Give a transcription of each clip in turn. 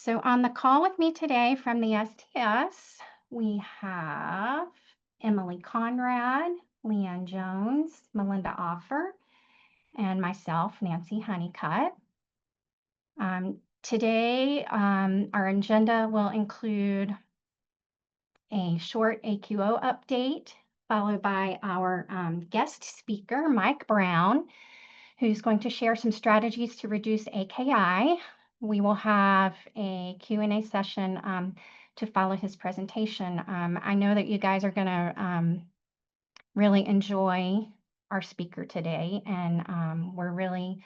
So on the call with me today from the STS, we have Emily Conrad, Leanne Jones, Melinda Offer, and myself, Nancy Honeycutt. Today, our agenda will include a short AQO update, followed by our guest speaker, Mike Brown, who's going to share some strategies to reduce AKI. We will have a Q&A session to follow his presentation. I know that you guys are going to really enjoy our speaker today, and we're really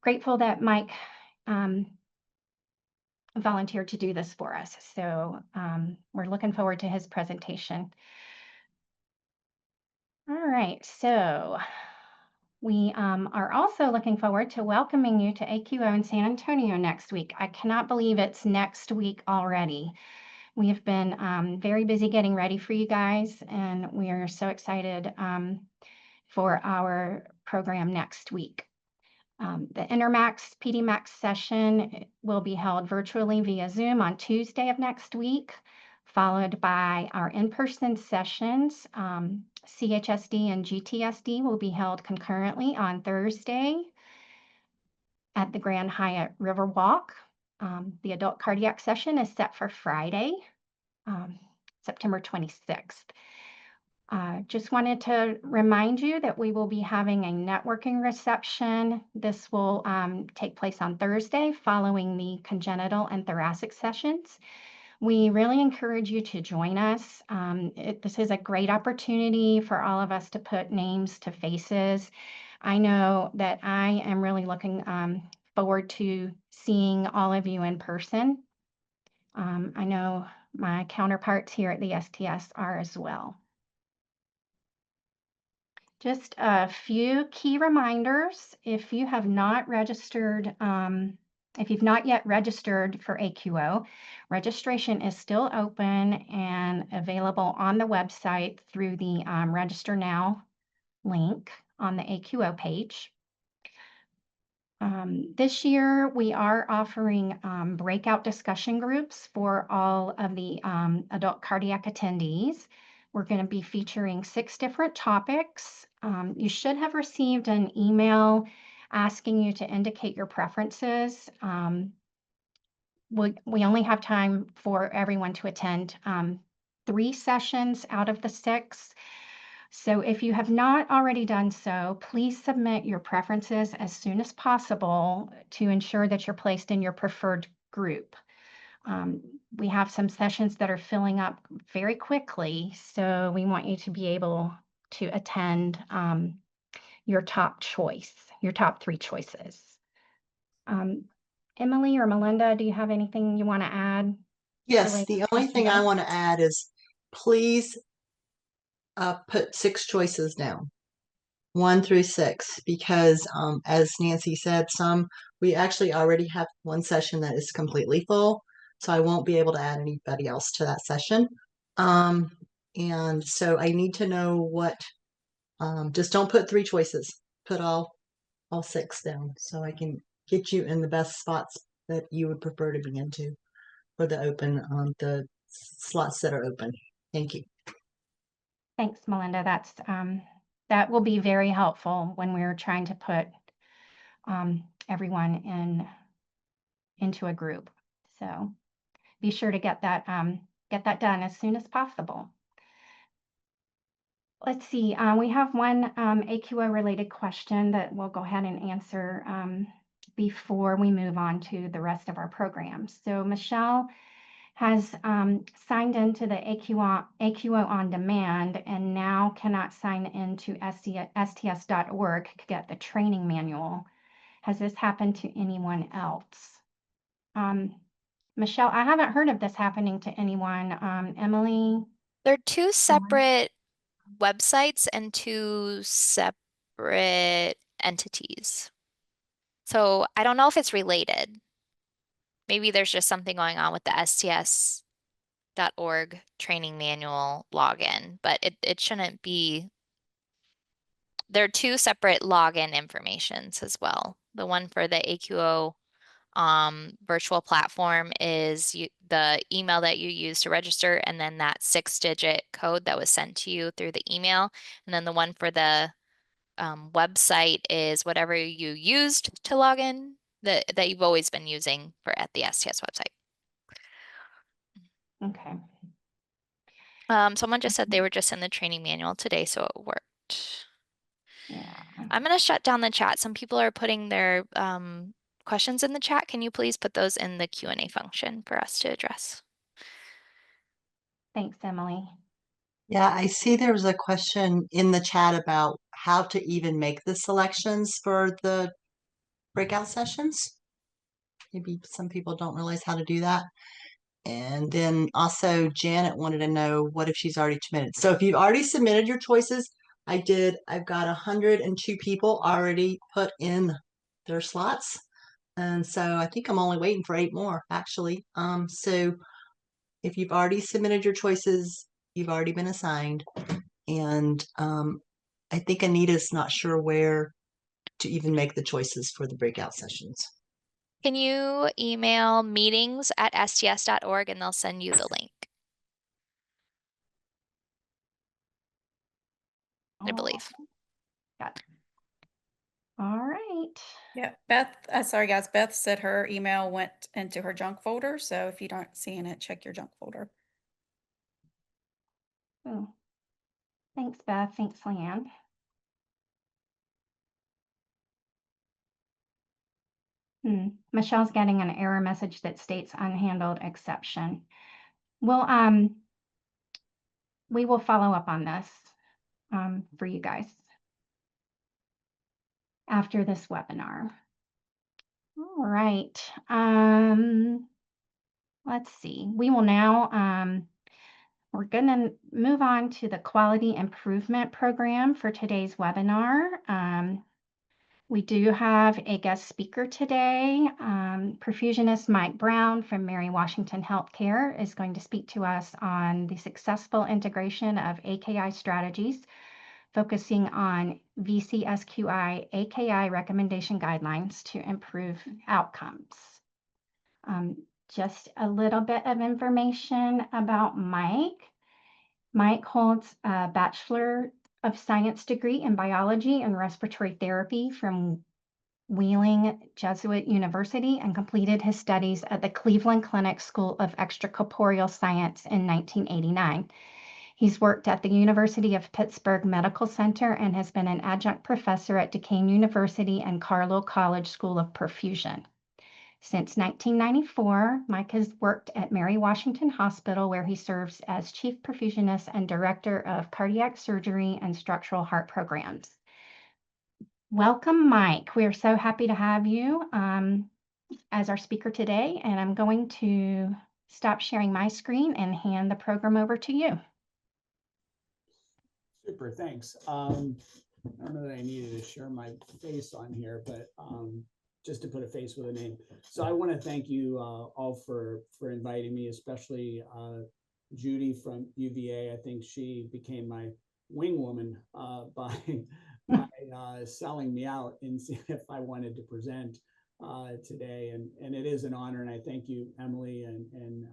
grateful that Mike volunteered to do this for us. So we're looking forward to his presentation. All right, so we are also looking forward to welcoming you to AQO in San Antonio next week. I cannot believe it's next week already. We have been very busy getting ready for you guys, and we are so excited for our program next week. The Intermax PDMax session will be held virtually via Zoom on Tuesday of next week, followed by our in-person sessions. CHSD and GTSD will be held concurrently on Thursday at the Grand Hyatt Riverwalk. The adult cardiac session is set for Friday, September 26th. Just wanted to remind you that we will be having a networking reception. This will take place on Thursday following the congenital and thoracic sessions. We really encourage you to join us. This is a great opportunity for all of us to put names to faces. I know that I am really looking forward to seeing all of you in person. I know my counterparts here at the STS are as well. Just a few key reminders. If you have not registered, if you've not yet registered for AQO, registration is still open and available on the website through the Register Now link on the AQO page. This year, we are offering breakout discussion groups for all of the adult cardiac attendees. We're going to be featuring 6 different topics. You should have received an email asking you to indicate your preferences. We only have time for everyone to attend 3 sessions out of the 6. So if you have not already done so, please submit your preferences as soon as possible to ensure that you're placed in your preferred group. We have some sessions that are filling up very quickly, so we want you to be able to attend your top choice, your top 3 choices. Emily or Melinda, do you have anything you want to add? Yes, the only thing I want to add is please put 6 choices down, 1 through 6, because as Nancy said, we actually already have one session that is completely full, so I won't be able to add anybody else to that session. And so I need to know what, just don't put 3 choices, put all 6 down so I can get you in the best spots that you would prefer to be into for the slots that are open. Thank you. Thanks, Melinda. That will be very helpful when we're trying to put everyone into a group. So be sure to get that done as soon as possible. Let's see. We have one AQO related question that we'll go ahead and answer before we move on to the rest of our programs. So Michelle has signed into the AQO on demand and now cannot sign into sts.org to get the training manual. Has this happened to anyone else? Michelle, I haven't heard of this happening to anyone. Emily? They're 2 separate websites and 2 separate entities. So I don't know if it's related. Maybe there's just something going on with the sts.org training manual login, but it shouldn't be. There are 2 separate login informations as well. The one for the AQO virtual platform is the email that you use to register, and then that 6-digit code that was sent to you through the email. And then the one for the website is whatever you used to log in that you've always been using for at the STS website. Okay. Someone just said they were just in the training manual today, so it worked. Yeah. I'm going to shut down the chat. Some people are putting their questions in the chat. Can you please put those in the Q&A function for us to address? Thanks, Emily. Yeah, I see there was a question in the chat about how to even make the selections for the breakout sessions. Maybe some people don't realize how to do that. And then also Janet wanted to know what if she's already submitted. So if you've already submitted your choices, I've got 102 people already put in their slots. And so I think I'm only waiting for 8 more actually. So if you've already submitted your choices, you've already been assigned. And I think Anita's not sure where to even make the choices for the breakout sessions. Can you email meetings@sts.org and they'll send you the link, I believe. Got it. All right. Yeah, Beth, sorry guys, Beth said her email went into her junk folder. So if you don't see it, check your junk folder. Oh. Thanks, Beth. Thanks, Leanne. Michelle's getting an error message that states unhandled exception. Well, we will follow up on this for you guys after this webinar. All right. Let's see. We will now, we're going to move on to the Quality Improvement Program for today's webinar. We do have a guest speaker today. Perfusionist Mike Brown from Mary Washington Healthcare is going to speak to us on the successful integration of AKI strategies, focusing on VCSQI AKI Recommendation Guidelines to improve outcomes. Just a little bit of information about Mike. Mike holds a Bachelor of Science degree in Biology and Respiratory Therapy from Wheeling Jesuit University and completed his studies at the Cleveland Clinic School of Extracorporeal Science in 1989. He's worked at the University of Pittsburgh Medical Center and has been an adjunct professor at Duquesne University and Carlow College School of Perfusion. Since 1994, Mike has worked at Mary Washington Hospital, where he serves as Chief Perfusionist and Director of Cardiac Surgery and Structural Heart Programs. Welcome, Mike. We are so happy to have you as our speaker today, and I'm going to stop sharing my screen and hand the program over to you. Super, thanks. I don't know that I needed to share my face on here, but just to put a face with a name. So I want to thank you all for inviting me, especially Judy from UVA. I think she became my wing woman by selling me out and seeing if I wanted to present today. And it is an honor, and I thank you, Emily and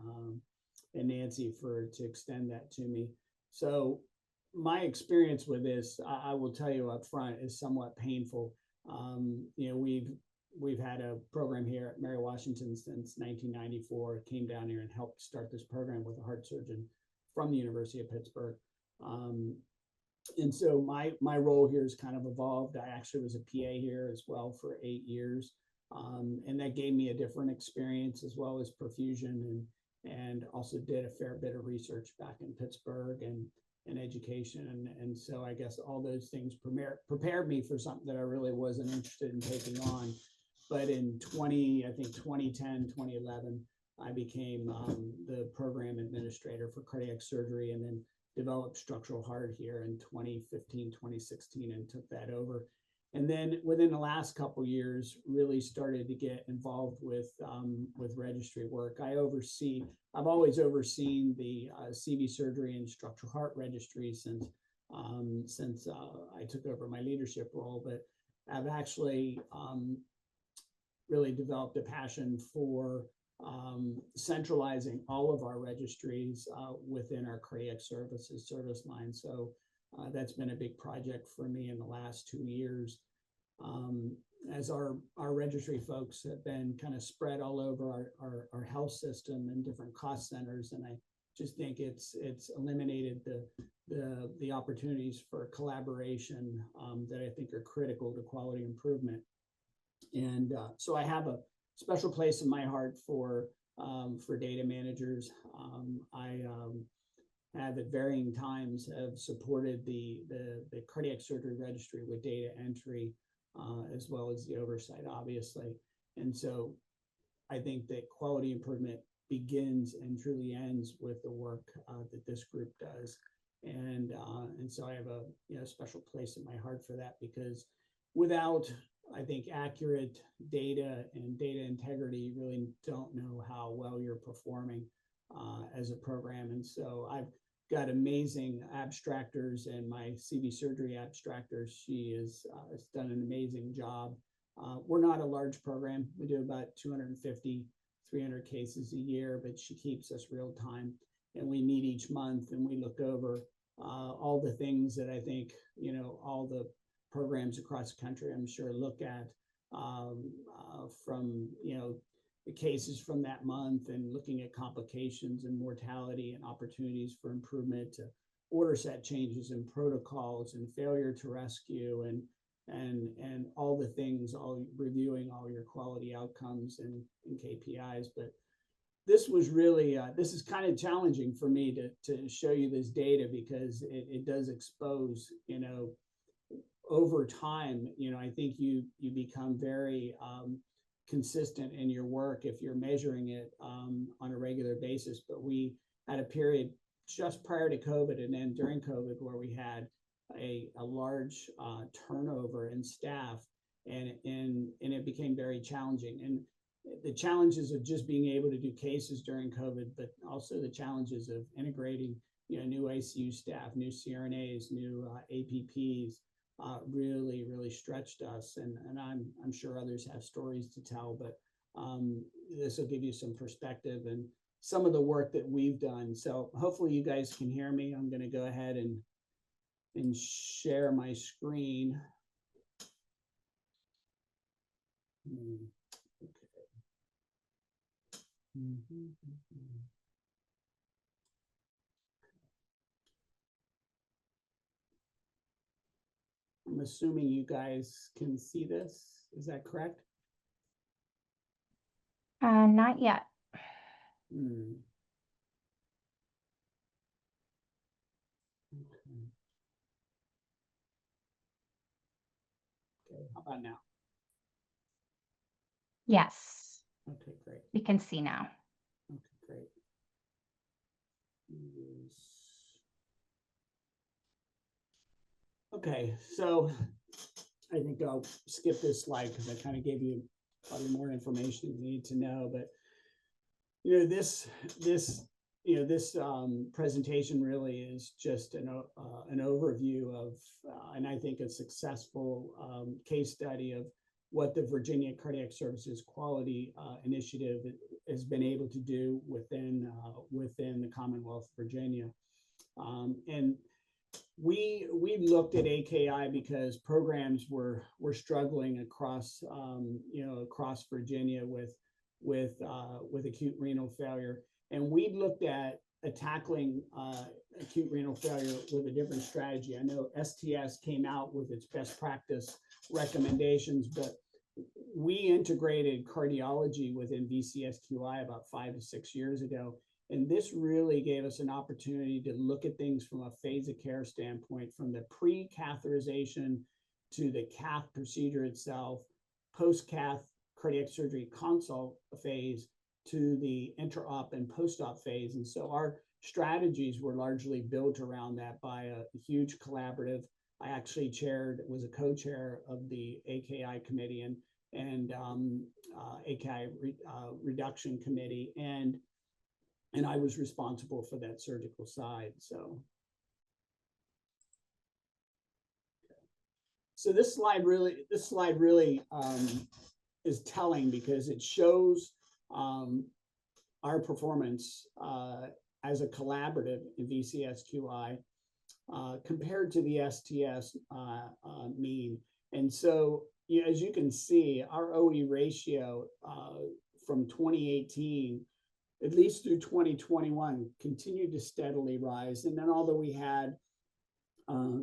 Nancy, to extend that to me. So my experience with this, I will tell you up front, is somewhat painful. We've had a program here at Mary Washington since 1994. Came down here and helped start this program with a heart surgeon from the University of Pittsburgh. And so my role here has kind of evolved. I actually was a PA here as well for 8 years. And that gave me a different experience as well as perfusion, and also did a fair bit of research back in Pittsburgh and education. And so I guess all those things prepared me for something that I really wasn't interested in taking on. But in 2010, 2011, I became the program administrator for cardiac surgery, and then developed structural heart here in 2015, 2016, and took that over. And then within the last couple of years, really started to get involved with registry work. I've always overseen the CV surgery and structural heart registry since I took over my leadership role, but I've actually really developed a passion for centralizing all of our registries within our cardiac services service line. So that's been a big project for me in the last 2 years. As our registry folks have been kind of spread all over our health system and different cost centers, and I just think it's eliminated the opportunities for collaboration that I think are critical to quality improvement. And so I have a special place in my heart for data managers. I have at varying times have supported the cardiac surgery registry with data entry, as well as the oversight, obviously. And so I think that quality improvement begins and truly ends with the work that this group does. And so I have a special place in my heart for that, because without, I think, accurate data and data integrity, you really don't know how well you're performing as a program. And so I've got amazing abstractors, and my CV surgery abstractor, she has done an amazing job. We're not a large program. We do about 250, 300 cases a year, but she keeps us real time. And we meet each month and we look over all the things that I think, all the programs across the country, I'm sure, look at from, the cases from that month, and looking at complications and mortality and opportunities for improvement, to order set changes and protocols and failure to rescue and all the things, all reviewing all your quality outcomes and KPIs. But this was really, this is kind of challenging for me to show you this data, because it does expose, over time, I think you become very consistent in your work if you're measuring it on a regular basis. But we had a period just prior to COVID and then during COVID where we had a large turnover in staff, and it became very challenging. And the challenges of just being able to do cases during COVID, but also the challenges of integrating, new ICU staff, new CRNAs, new APPs, really stretched us. And I'm sure others have stories to tell, but this will give you some perspective and some of the work that we've done. So hopefully you guys can hear me. I'm going to go ahead and share my screen. Okay. I'm assuming you guys can see this. Is that correct? Not yet. Okay. Okay, how about now? Yes, Okay, great. we can see now. Okay, great. Okay, so I think I'll skip this slide because I kind of gave you probably more information you need to know. But this presentation really is just an overview of, and I think a successful case study of what the Virginia Cardiac Services Quality Initiative has been able to do within the Commonwealth of Virginia. And we looked at AKI because programs were struggling across across Virginia with acute renal failure, and we looked at tackling acute renal failure with a different strategy. I know STS came out with its best practice recommendations, but we integrated cardiology within VCSQI about 5 to 6 years ago. And this really gave us an opportunity to look at things from a phase of care standpoint, from the pre-catheterization to the cath procedure itself, post-cath cardiac surgery consult phase to the intra-op and post-op phase. And so our strategies were largely built around that by a huge collaborative. I actually was a co-chair of the AKI committee and AKI reduction committee. And I was responsible for that surgical side. So this slide really is telling because it shows our performance as a collaborative in VCSQI compared to the STS mean. And so, as you can see, our OE ratio from 2018, at least through 2021, continued to steadily rise. And then although we had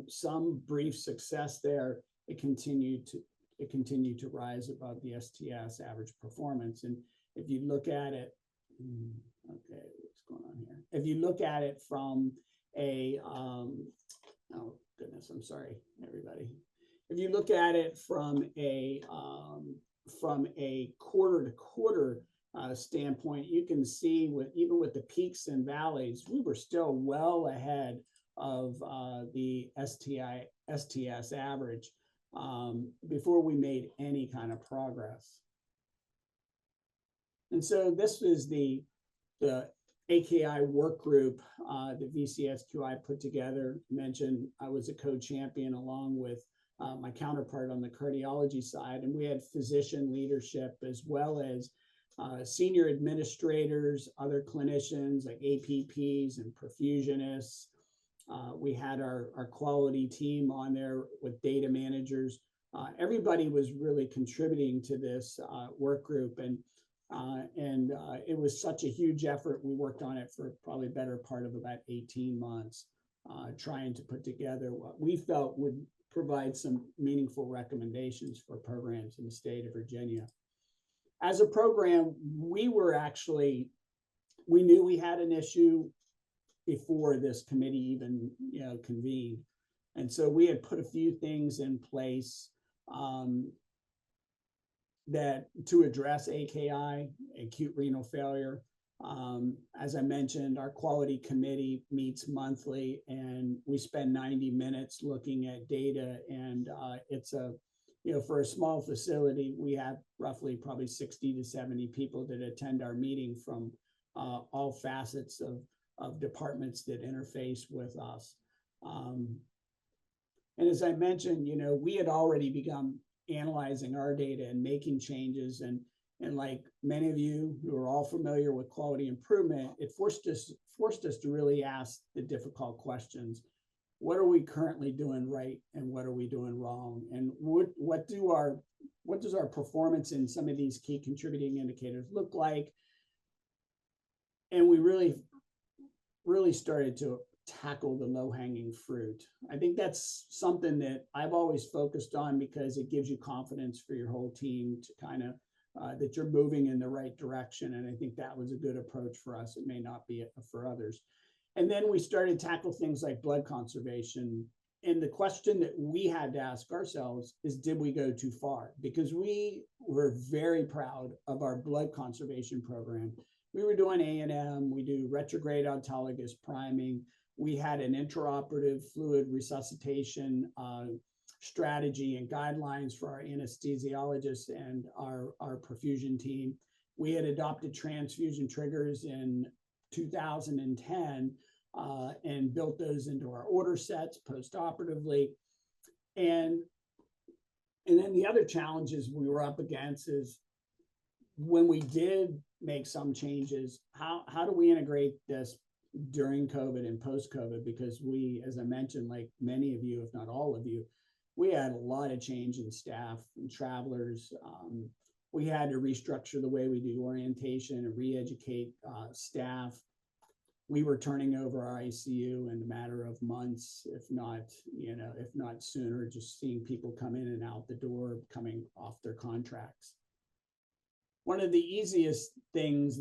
some brief success there, it continued to rise above the STS average performance. And if you look at it, okay, what's going on here? If you look at it from a, oh goodness, I'm sorry, everybody. If you look at it from a quarter to quarter standpoint, you can see even with the peaks and valleys, we were still well ahead of the STS average before we made any kind of progress. And so this was the AKI work group that VCSQI put together. I mentioned I was a co-champion along with my counterpart on the cardiology side, and we had physician leadership as well as senior administrators, other clinicians like APPs and perfusionists. We had our quality team on there with data managers. Everybody was really contributing to this work group, and it was such a huge effort. We worked on it for probably a better part of about 18 months, trying to put together what we felt would provide some meaningful recommendations for programs in the state of Virginia. As a program, we knew we had an issue before this committee even convened. And so we had put a few things in place that to address AKI, acute renal failure. As I mentioned, our quality committee meets monthly, and we spend 90 minutes looking at data. And it's for a small facility, we have roughly probably 60 to 70 people that attend our meeting from all facets of departments that interface with us. And as I mentioned, we had already begun analyzing our data and making changes. And like many of you who are all familiar with quality improvement, it forced us to really ask the difficult questions. What are we currently doing right, and what are we doing wrong? And what does our performance in some of these key contributing indicators look like? And we really started to tackle the low-hanging fruit. I think that's something that I've always focused on because it gives you confidence for your whole team to kind of that you're moving in the right direction. And I think that was a good approach for us. It may not be for others. And then we started to tackle things like blood conservation. And the question that we had to ask ourselves is, did we go too far? Because we were very proud of our blood conservation program. We were doing A&M, we do retrograde autologous priming. We had an intraoperative fluid resuscitation strategy and guidelines for our anesthesiologists and our perfusion team. We had adopted transfusion triggers in 2010 and built those into our order sets postoperatively. And then the other challenges we were up against is when we did make some changes, how do we integrate this during COVID and post-COVID? Because we, as I mentioned, like many of you, if not all of you, we had a lot of change in staff and travelers. We had to restructure the way we do orientation and re-educate staff. We were turning over our ICU in a matter of months, if not sooner, just seeing people come in and out the door, coming off their contracts. One of the easiest things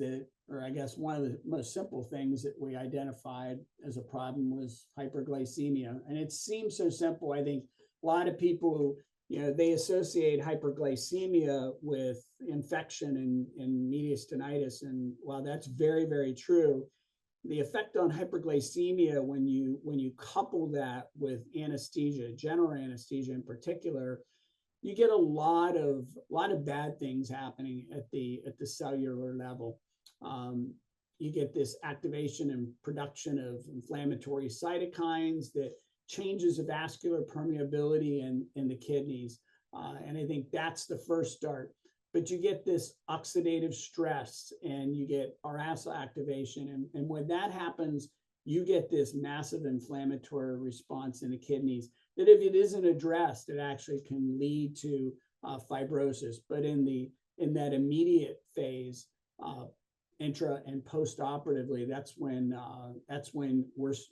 or I guess one of the most simple things that we identified as a problem was hyperglycemia. And it seems so simple. I think a lot of people, they associate hyperglycemia with infection and mediastinitis. And while that's very, very true, the effect on hyperglycemia when you couple that with anesthesia, general anesthesia in particular, you get a lot of bad things happening at the cellular level. You get this activation and production of inflammatory cytokines that changes the vascular permeability in the kidneys. And I think that's the first start. but you get this oxidative stress and you get arousal activation. And when that happens, you get this massive inflammatory response in the kidneys that if it isn't addressed, it actually can lead to fibrosis. But in that immediate phase, intra and post-operatively, that's when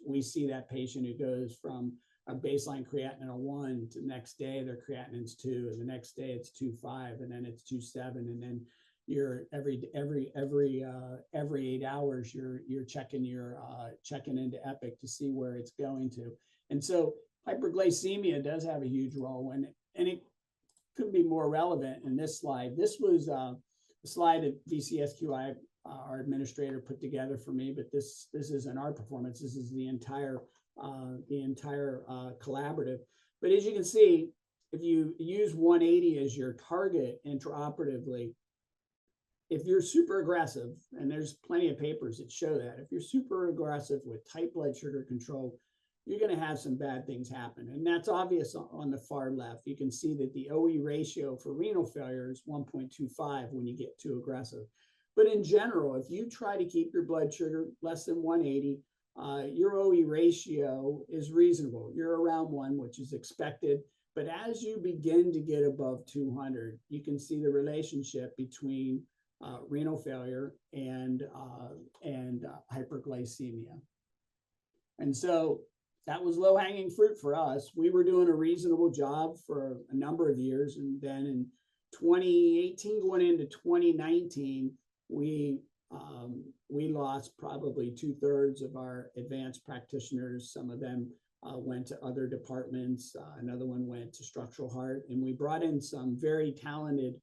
we see that patient who goes from a baseline creatinine of 1 to the next day their creatinine's 2, and the next day it's 2.5, and then it's 2.7, and then you're every 8 hours you're checking into Epic to see where it's going to. And so hyperglycemia does have a huge role in it, and it could be more relevant in this slide. This was a slide that VCSQI, our administrator, put together for me, but this isn't our performance. This is the entire collaborative. But as you can see, if you use 180 as your target intraoperatively, if you're super aggressive, and there's plenty of papers that show that, if you're super aggressive with tight blood sugar control, you're going to have some bad things happen. And that's obvious on the far left. You can see that the OE ratio for renal failure is 1.25 when you get too aggressive. But in general, if you try to keep your blood sugar less than 180, your OE ratio is reasonable. You're around 1, which is expected. But as you begin to get above 200, you can see the relationship between renal failure and hyperglycemia. And so that was low-hanging fruit for us. We were doing a reasonable job for a number of years. And then in 2018, going into 2019, we lost probably 2/3 of our advanced practitioners. Some of them went to other departments. Another one went to structural heart. And we brought in some very talented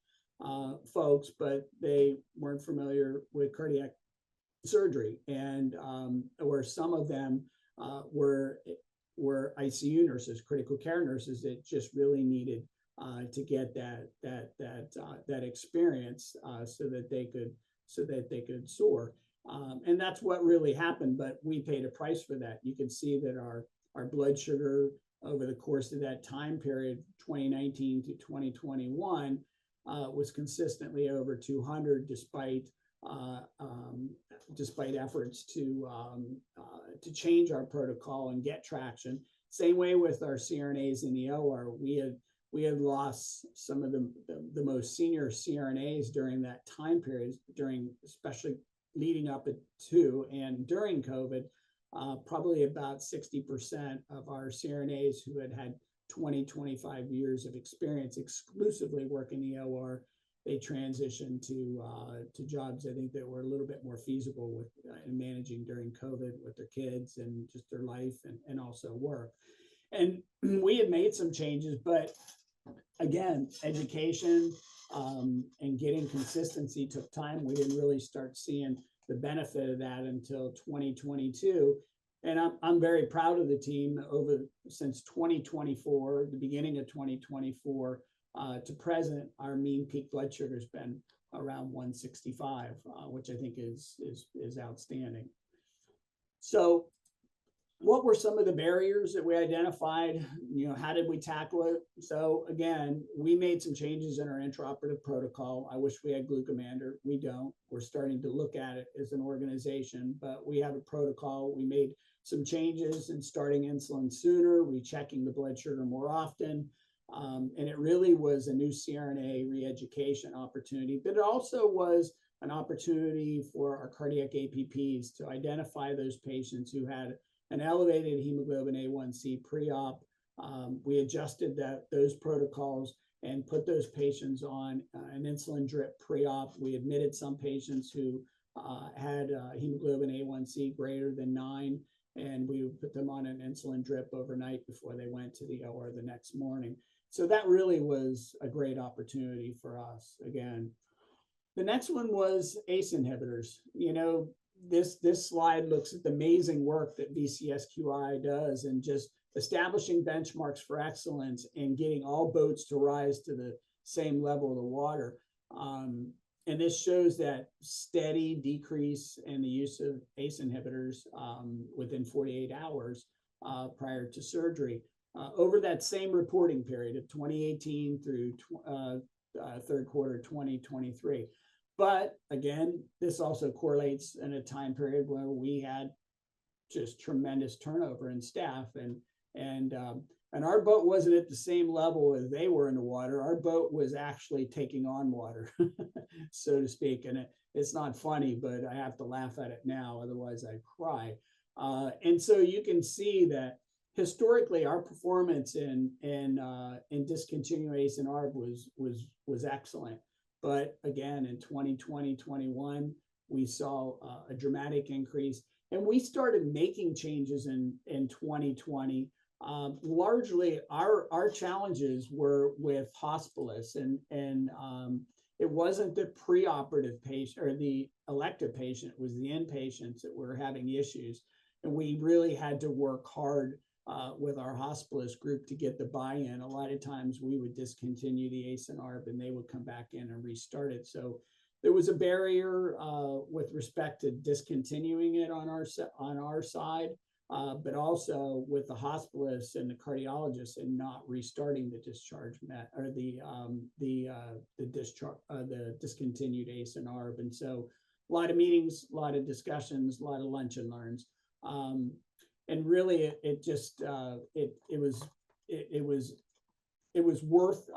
folks, but they weren't familiar with cardiac surgery. And or some of them were ICU nurses, critical care nurses that just really needed to get that experience so that they could soar. And that's what really happened, but we paid a price for that. You can see that our blood sugar over the course of that time period, 2019 to 2021, was consistently over 200 despite efforts to change our protocol and get traction. Same way with our CRNAs in the OR. We had lost some of the most senior CRNAs during that time period, especially leading up to and during COVID. Probably about 60% of our CRNAs who had 20, 25 years of experience exclusively working the OR, they transitioned to jobs I think that were a little bit more feasible with in managing during COVID with their kids and just their life and also work. And we had made some changes, but again, education and getting consistency took time. We didn't really start seeing the benefit of that until 2022. And I'm very proud of the team since 2024, the beginning of 2024 to present. Our mean peak blood sugar has been around 165, which I think is outstanding. So what were some of the barriers that we identified? How did we tackle it? So again, we made some changes in our intraoperative protocol. I wish we had glucomander. We don't. We're starting to look at it as an organization, but we have a protocol. We made some changes in starting insulin sooner, rechecking the blood sugar more often. And it really was a new CRNA re-education opportunity, but it also was an opportunity for our cardiac APPs to identify those patients who had an elevated hemoglobin A1C pre-op. We adjusted those protocols and put those patients on an insulin drip pre-op. We admitted some patients who had hemoglobin A1C greater than 9, and we would put them on an insulin drip overnight before they went to the OR the next morning. So that really was a great opportunity for us again. The next one was ACE inhibitors. This slide looks at the amazing work that VCSQI does and just establishing benchmarks for excellence and getting all boats to rise to the same level of the water. And this shows that steady decrease in the use of ACE inhibitors within 48 hours prior to surgery. Over that same reporting period of 2018 through third quarter 2023. But again, this also correlates in a time period where we had just tremendous turnover in staff, and our boat wasn't at the same level as they were in the water. Our boat was actually taking on water, so to speak. And it's not funny, but I have to laugh at it now, otherwise I'd cry. And so you can see that historically our performance in discontinued ACE and ARB was excellent. But again, in 2020, 21, we saw a dramatic increase. And we started making changes in 2020. Largely, our challenges were with hospitalists, and it wasn't the preoperative patient or the elective patient, it was the inpatients that were having issues. And we really had to work hard with our hospitalist group to get the buy-in. A lot of times we would discontinue the ACE and ARB and they would come back in and restart it. So there was a barrier with respect to discontinuing it on our side, but also with the hospitalists and the cardiologists and not restarting the discharge or the discontinued ACE and ARB. And so a lot of meetings, a lot of discussions, a lot of lunch and learns. And really, it was worth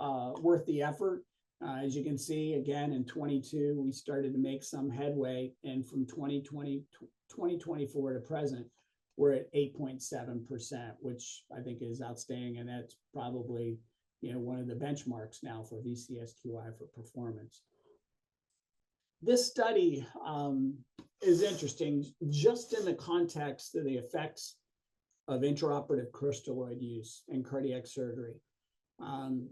the effort. As you can see, again, in 22, we started to make some headway, and from 2024 to present, we're at 8.7%, which I think is outstanding, and that's probably one of the benchmarks now for VCSQI for performance. This study is interesting just in the context of the effects of intraoperative crystalloid use in cardiac surgery.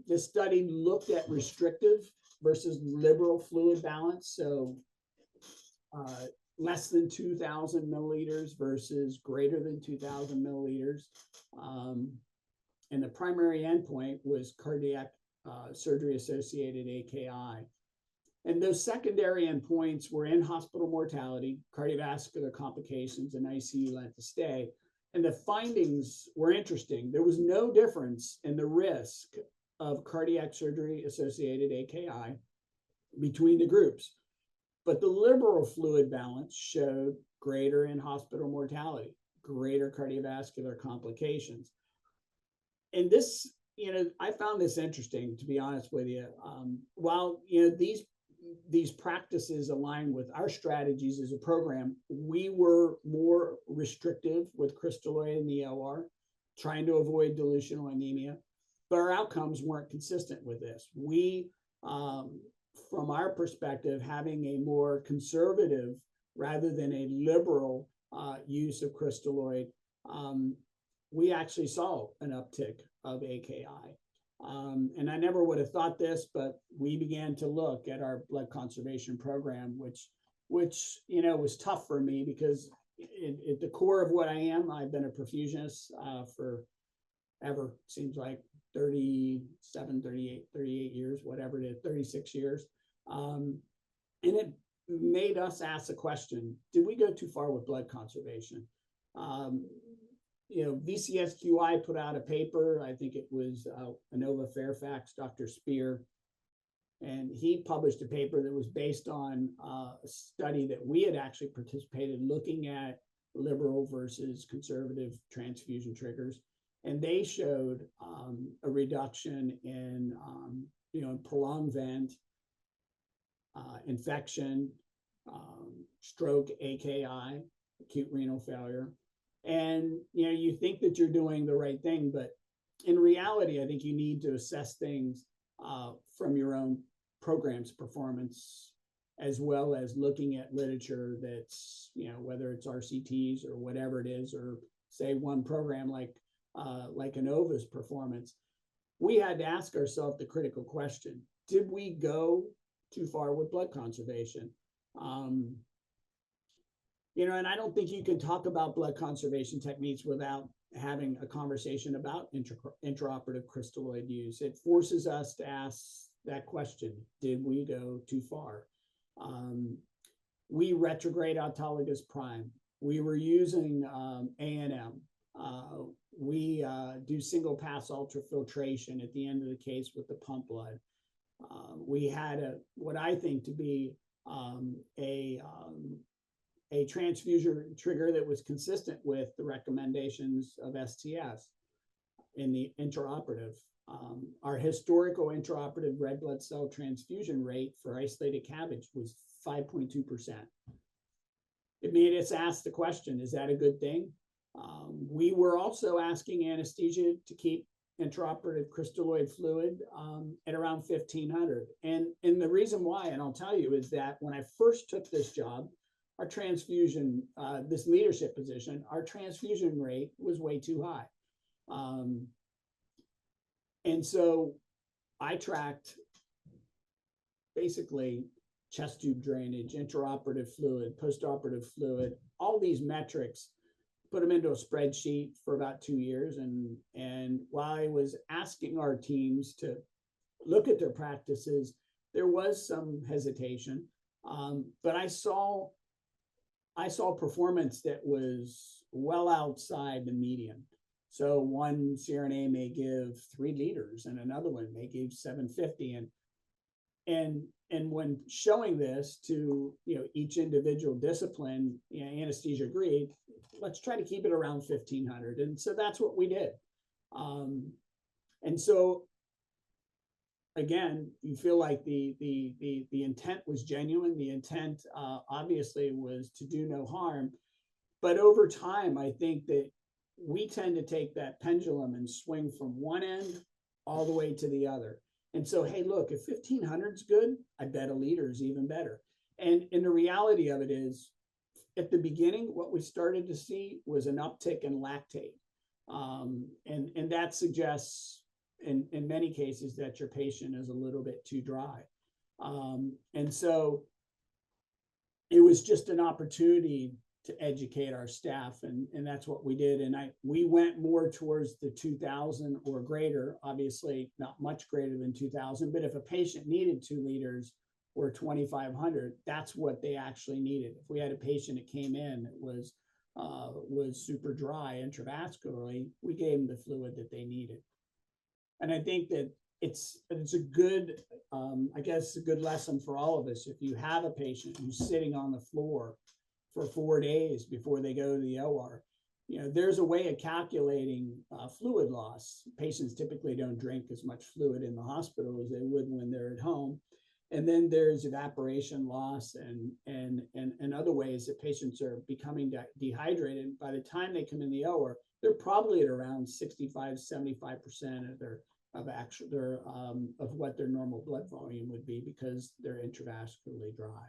This study looked at restrictive versus liberal fluid balance, so less than 2,000 milliliters versus greater than 2,000 milliliters. And the primary endpoint was cardiac surgery-associated AKI. And those secondary endpoints were in-hospital mortality, cardiovascular complications, and ICU length of stay. And the findings were interesting. There was no difference in the risk of cardiac surgery-associated AKI between the groups. But the liberal fluid balance showed greater in-hospital mortality, greater cardiovascular complications. And this, I found this interesting, to be honest with you. While, these practices align with our strategies as a program, we were more restrictive with crystalloid in the OR, trying to avoid dilutional anemia, but our outcomes weren't consistent with this. We, from our perspective, having a more conservative rather than a liberal use of crystalloid, we actually saw an uptick of AKI. And I never would have thought this, but we began to look at our blood conservation program, which was tough for me because at the core of what I am, I've been a perfusionist forever, seems like 37, 38 years, whatever it is, 36 years. And it made us ask the question, did we go too far with blood conservation? VCSQI put out a paper, I think it was Inova Fairfax, Dr. Spear, and he published a paper that was based on a study that we had actually participated looking at liberal versus conservative transfusion triggers. And they showed a reduction in, prolonged vent, infection, stroke, AKI, acute renal failure. And, you think that you're doing the right thing, but in reality, I think you need to assess things from your own program's performance, as well as looking at literature that's, whether it's RCTs or whatever it is, or say one program like Inova's performance. We had to ask ourselves the critical question, did we go too far with blood conservation? And I don't think you can talk about blood conservation techniques without having a conversation about intraoperative crystalloid use. It forces us to ask that question, did we go too far? We retrograde autologous prime. We were using A&M. We do single pass ultrafiltration at the end of the case with the pump blood. We had what I think to be a transfusion trigger that was consistent with the recommendations of STS in the intraoperative. Our historical intraoperative red blood cell transfusion rate for isolated CABG was 5.2%. It made us ask the question, is that a good thing? We were also asking anesthesia to keep intraoperative crystalloid fluid at around 1,500. And the reason why, and I'll tell you, is that when I first took this job, our transfusion, this leadership position, our transfusion rate was way too high. And so I tracked basically chest tube drainage, intraoperative fluid, postoperative fluid, all these metrics, put them into a spreadsheet for about 2 years. And while I was asking our teams to look at their practices, there was some hesitation. But I saw performance that was well outside the median. So one CRNA may give 3 liters and another one may give 750. And when showing this to each individual discipline, anesthesia agreed, let's try to keep it around 1,500. And so that's what we did. And so again, you feel like the intent was genuine. The intent obviously was to do no harm. But over time, I think that we tend to take that pendulum and swing from one end all the way to the other. And so, hey, look, if 1,500 is good, I bet a liter is even better. And the reality of it is, at the beginning, what we started to see was an uptick in lactate. And that suggests, in many cases, that your patient is a little bit too dry. And so it was just an opportunity to educate our staff, and that's what we did. And we went more towards the 2,000 or greater, obviously not much greater than 2,000, but if a patient needed 2 liters or 2,500, that's what they actually needed. If we had a patient that came in that was super dry intravascularly, we gave them the fluid that they needed. And I think that it's a good, I guess, a good lesson for all of us. If you have a patient who's sitting on the floor for 4 days before they go to the OR, there's a way of calculating fluid loss. Patients typically don't drink as much fluid in the hospital as they would when they're at home. And then there's evaporation loss and other ways that patients are becoming dehydrated. By the time they come in the OR, they're probably at around 65, 75% of what their normal blood volume would be because they're intravascularly dry.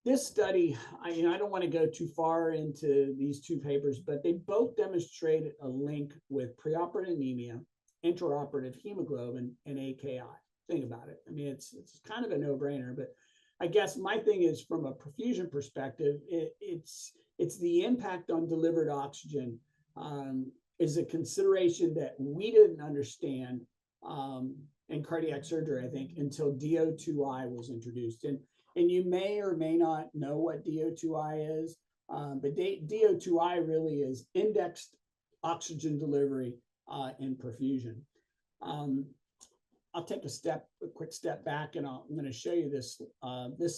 This study, I don't want to go too far into these 2 papers, but they both demonstrated a link with preoperative anemia, intraoperative hemoglobin, and AKI. Think about it. I mean, it's kind of a no-brainer, but I guess my thing is, from a perfusion perspective, it's the impact on delivered oxygen is a consideration that we didn't understand in cardiac surgery, I think, until DO2I was introduced. And you may or may not know what DO2I is, but DO2I really is indexed oxygen delivery in perfusion. I'll take a quick step back, and I'm going to show you this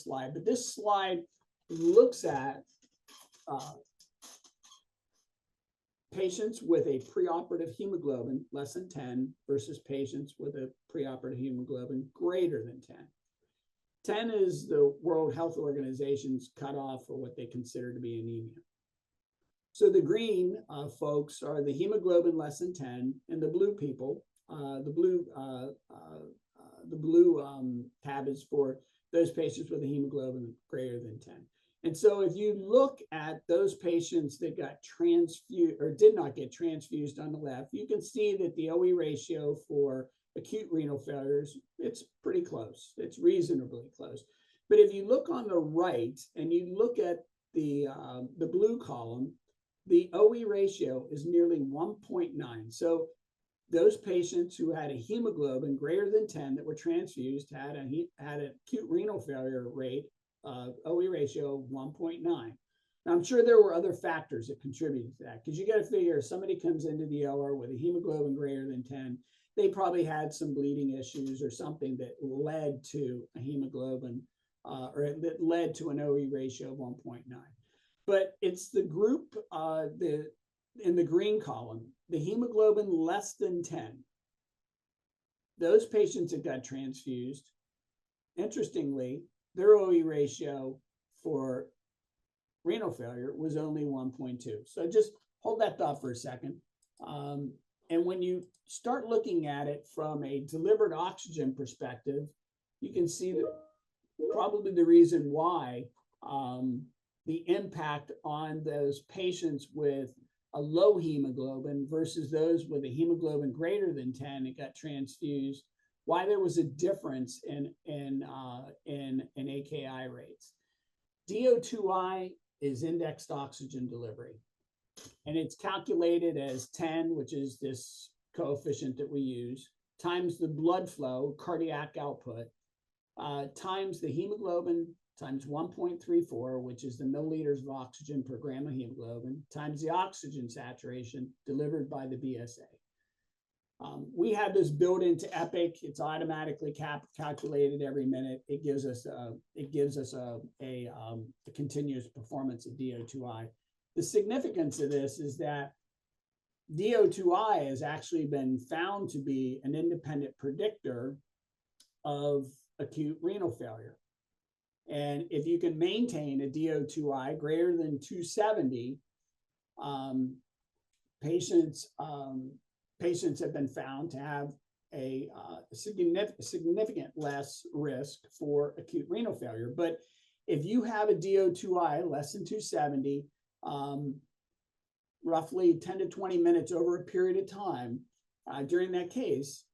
slide. But this slide looks at patients with a preoperative hemoglobin less than 10 versus patients with a preoperative hemoglobin greater than 10. 10 is the World Health Organization's cutoff for what they consider to be anemia. So the green folks are the hemoglobin less than 10, and the blue people, the blue tab is for those patients with a hemoglobin greater than 10. And so if you look at those patients that got transfused or did not get transfused on the left, you can see that the OE ratio for acute renal failures, it's pretty close. It's reasonably close. But if you look on the right and you look at the blue column, the OE ratio is nearly 1.9. So those patients who had a hemoglobin greater than 10 that were transfused had an acute renal failure rate OE ratio of 1.9. Now, I'm sure there were other factors that contributed to that, because you got to figure if somebody comes into the OR with a hemoglobin greater than 10, they probably had some bleeding issues or something that led to a hemoglobin, or that led to an OE ratio of 1.9. But it's the group, in the green column, the hemoglobin less than 10. Those patients that got transfused, interestingly, their OE ratio for renal failure was only 1.2. So just hold that thought for a second. And when you start looking at it from a delivered oxygen perspective, you can see that probably the reason why the impact on those patients with a low hemoglobin versus those with a hemoglobin greater than 10 that got transfused, why there was a difference in AKI rates. DO2I is indexed oxygen delivery, and it's calculated as 10, which is this coefficient that we use, times the blood flow, cardiac output, times the hemoglobin, times 1.34, which is the milliliters of oxygen per gram of hemoglobin, times the oxygen saturation delivered by the BSA. We have this built into Epic. It's automatically calculated every minute. It gives us a continuous performance of DO2I. The significance of this is that DO2I has actually been found to be an independent predictor of acute renal failure. And if you can maintain a DO2I greater than 270, patients have been found to have a significant less risk for acute renal failure. But if you have a DO2I less than 270, roughly 10 to 20 minutes over a period of time, during that case,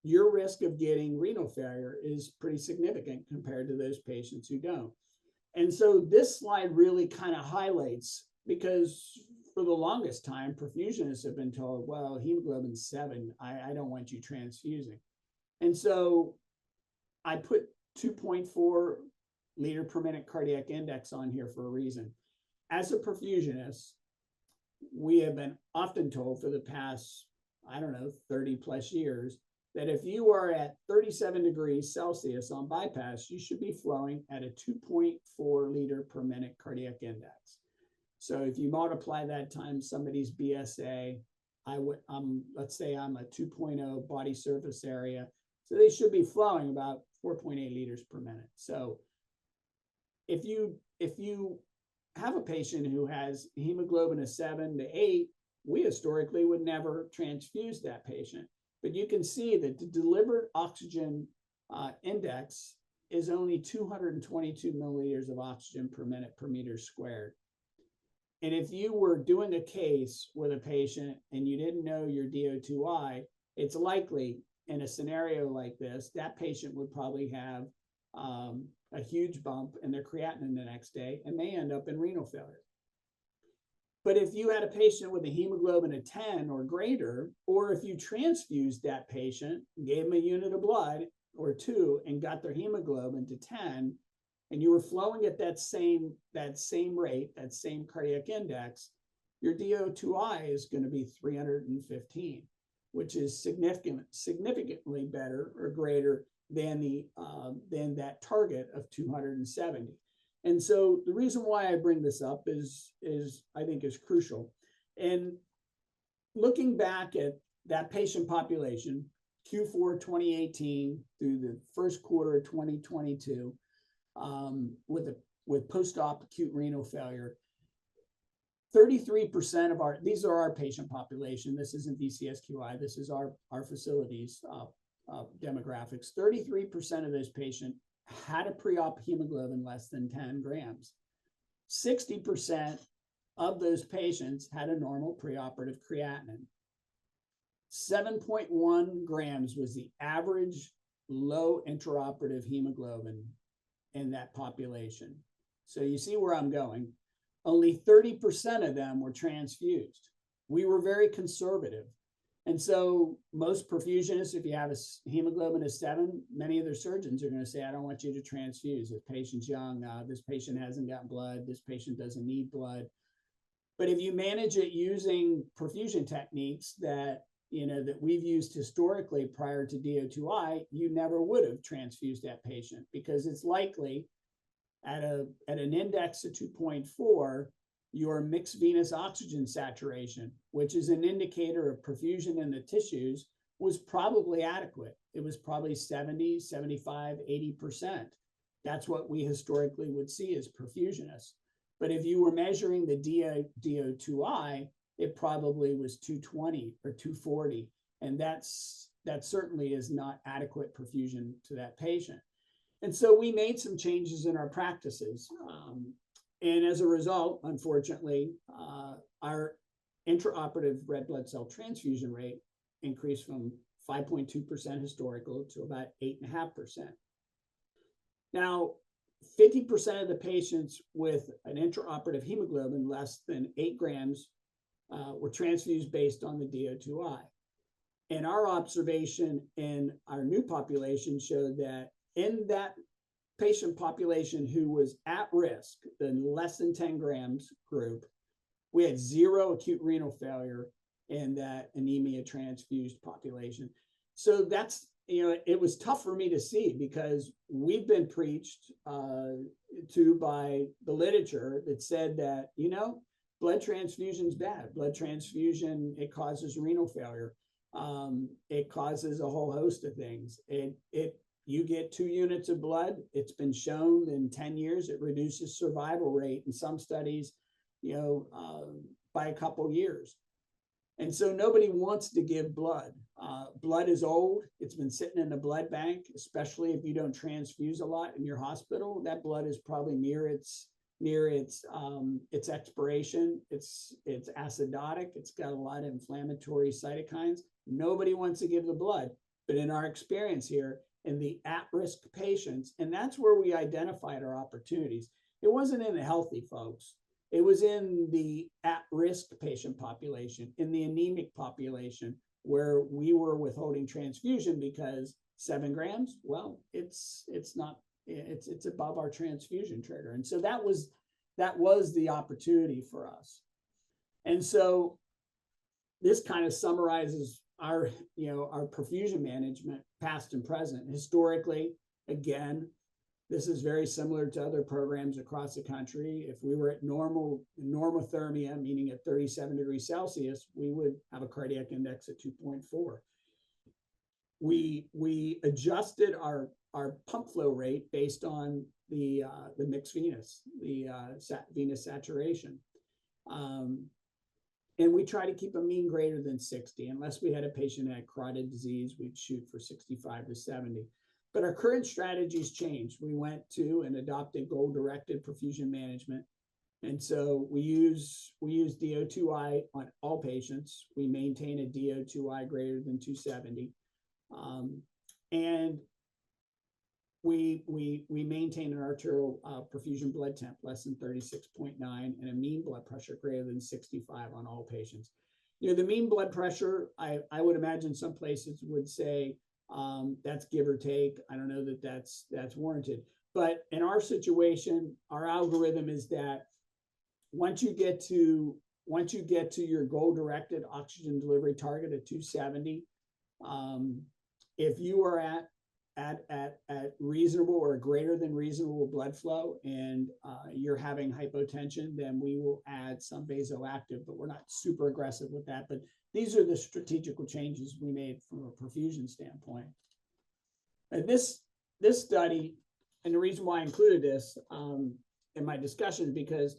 your risk of getting renal failure is pretty significant compared to those patients who don't. And so this slide really kind of highlights, because for the longest time, perfusionists have been told, well, hemoglobin's 7, I don't want you transfusing. And so I put 2.4 liter per minute cardiac index on here for a reason. As a perfusionist, we have been often told for the past, 30 plus years, that if you are at 37 degrees Celsius on bypass, you should be flowing at a 2.4 liter per minute cardiac index. So if you multiply that times somebody's BSA, let's say I'm a 2.0 body surface area, so they should be flowing about 4.8 liters per minute. So if you have a patient who has hemoglobin of 7 to 8, we historically would never transfuse that patient. But you can see that the delivered oxygen index is only 222 milliliters of oxygen per minute per meter squared. And if you were doing a case with a patient and you didn't know your DO2I, it's likely in a scenario like this, that patient would probably have a huge bump in their creatinine the next day and may end up in renal failure. But if you had a patient with a hemoglobin of 10 or greater, or if you transfused that patient, gave them a unit of blood or 2 and got their hemoglobin to 10, and you were flowing at that same rate, that same cardiac index, your DO2I is going to be 315, which is significantly better or greater than that target of 270. And so the reason why I bring this up is I think is crucial. And looking back at that patient population, Q4 2018 through the first quarter of 2022, with post-op acute renal failure, 33% of these are our patient population. This isn't VCSQI. This is our facilities demographics. 33% of those patients had a pre-op hemoglobin less than 10 grams. 60% of those patients had a normal preoperative creatinine. 7.1 grams was the average low intraoperative hemoglobin in that population. So you see where I'm going. Only 30% of them were transfused. We were very conservative. And so most perfusionists, if you have a hemoglobin of 7, many of their surgeons are going to say, I don't want you to transfuse. This patient's young. This patient hasn't got blood. This patient doesn't need blood. But if you manage it using perfusion techniques that that we've used historically prior to DO2I, you never would have transfused that patient, because it's likely at an index of 2.4, your mixed venous oxygen saturation, which is an indicator of perfusion in the tissues, was probably adequate. It was probably 70, 75, 80%. That's what we historically would see as perfusionists. But if you were measuring the DO2I, it probably was 220 or 240. And that certainly is not adequate perfusion to that patient. And so we made some changes in our practices. And as a result, unfortunately, our intraoperative red blood cell transfusion rate increased from 5.2% historical to about 8.5%. Now, 50% of the patients with an intraoperative hemoglobin less than 8 grams were transfused based on the DO2I. And our observation in our new population showed that in that patient population who was at risk, the less than 10 grams group, we had 0 acute renal failure in that anemia transfused population. So that's, it was tough for me to see, because we've been preached to by the literature that said that, blood transfusion is bad. Blood transfusion, it causes renal failure. It causes a whole host of things. You get 2 units of blood. It's been shown in 10 years, it reduces survival rate in some studies, by a couple years. And so nobody wants to give blood. Blood is old. It's been sitting in the blood bank, especially if you don't transfuse a lot in your hospital. That blood is probably near its expiration. It's acidotic. It's got a lot of inflammatory cytokines. Nobody wants to give the blood. But in our experience here, in the at-risk patients, and that's where we identified our opportunities. It wasn't in the healthy folks. It was in the at-risk patient population, in the anemic population, where we were withholding transfusion because 7 grams, well, it's above our transfusion trigger. And so that was the opportunity for us. And so this kind of summarizes our perfusion management, past and present. Historically, again, this is very similar to other programs across the country. If we were at normothermia, meaning at 37 degrees Celsius, we would have a cardiac index at 2.4. We adjusted our pump flow rate based on the mixed venous, the venous saturation. And we try to keep a mean greater than 60. Unless we had a patient that had carotid disease, we'd shoot for 65 to 70. But our current strategies changed. We went to and adopted goal-directed perfusion management. And so we use DO2I on all patients. We maintain a DO2I greater than 270. And we maintain an arterial perfusion blood temp less than 36.9 and a mean blood pressure greater than 65 on all patients. The mean blood pressure, I would imagine some places would say that's give or take. I don't know that that's warranted. But in our situation, our algorithm is that once you get to your goal-directed oxygen delivery target of 270, if you are at reasonable or greater than reasonable blood flow and you're having hypotension, then we will add some vasoactive, but we're not super aggressive with that. But these are the strategical changes we made from a perfusion standpoint. And this study, and the reason why I included this in my discussion is because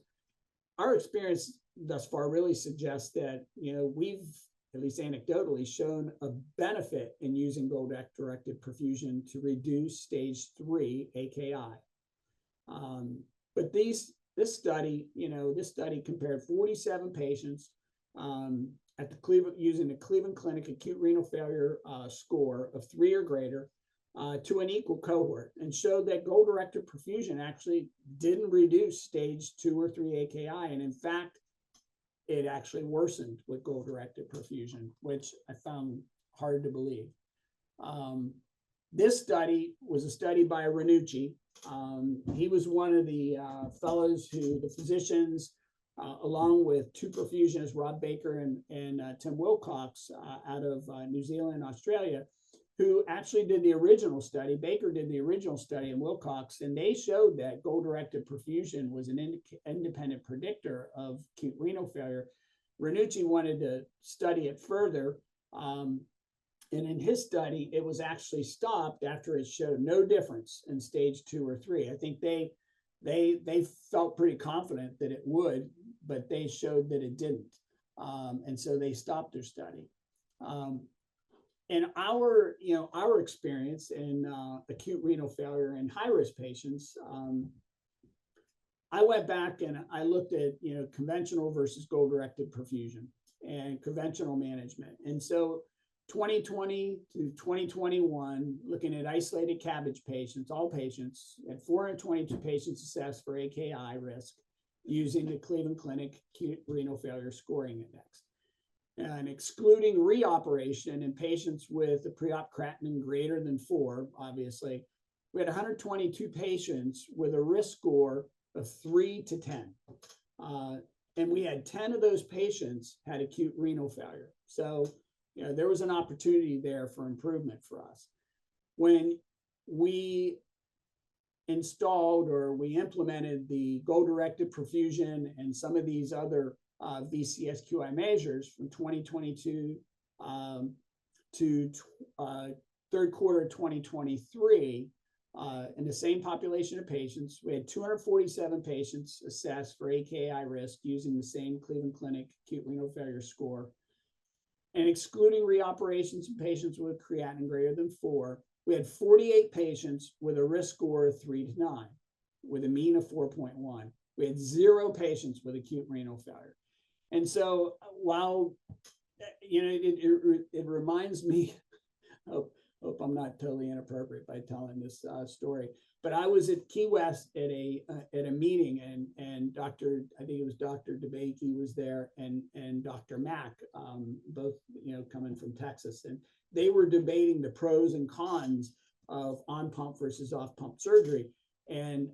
our experience thus far really suggests that we've, at least anecdotally, shown a benefit in using goal-directed perfusion to reduce stage 3 AKI. But this study compared 47 patients at the using the Cleveland Clinic acute renal failure score of 3 or greater to an equal cohort, and showed that goal-directed perfusion actually didn't reduce stage 2 or 3 AKI, and in fact, it actually worsened with goal-directed perfusion, which I found hard to believe. This study was a study by Ranucci. He was one of the fellows the physicians along with two perfusionists, Rob Baker and Tim Wilcox out of New Zealand and Australia, who actually did the original study. Baker did the original study and Wilcox, and they showed that goal-directed perfusion was an independent predictor of acute renal failure. Ranucci wanted to study it further, and in his study, it was actually stopped after it showed no difference in stage 2 or 3. I think they felt pretty confident that it would, but they showed that it didn't, and so they stopped their study. In our experience in acute renal failure in high-risk patients, I went back and I looked at conventional versus goal-directed perfusion and conventional management, and so 2020 to 2021, looking at isolated CABG patients, all patients, at 422 patients assessed for AKI risk using the Cleveland Clinic Acute Renal Failure Scoring Index. And excluding reoperation in patients with a pre-op creatinine greater than 4, obviously, we had 122 patients with a risk score of 3 to 10. And we had 10 of those patients had acute renal failure. So, there was an opportunity there for improvement for us. When we installed or we implemented the goal-directed perfusion and some of these other VCSQI measures from 2022 to third quarter 2023, in the same population of patients, we had 247 patients assessed for AKI risk using the same Cleveland Clinic acute renal failure score. And excluding reoperations in patients with creatinine greater than 4, we had 48 patients with a risk score of 3 to 9, with a mean of 4.1. We had 0 patients with acute renal failure. And so while, it reminds me, hope I'm not totally inappropriate by telling this story, but I was at Key West at a meeting, and I think it was Dr. DeBakey was there, and Dr. Mack, both coming from Texas, and they were debating the pros and cons of on-pump versus off-pump surgery. And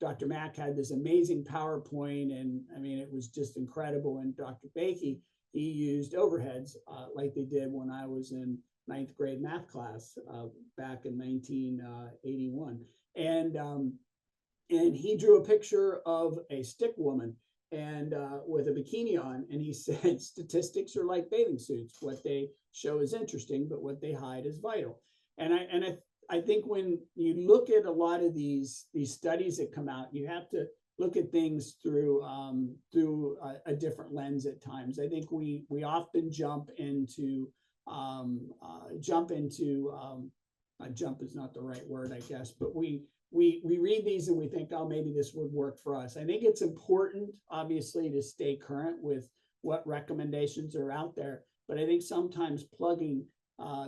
Dr. Mack had this amazing PowerPoint, and I mean, it was just incredible. And Dr. Bakey, he used overheads like they did when I was in 9th grade math class back in 1981. And he drew a picture of a stick woman and with a bikini on, and he said, statistics are like bathing suits. What they show is interesting, but what they hide is vital. And I think when you look at a lot of these studies that come out, you have to look at things through a different lens at times. I think we often jump is not the right word, I guess, but we read these and we think, oh, maybe this would work for us. I think it's important, obviously, to stay current with what recommendations are out there. But I think sometimes plugging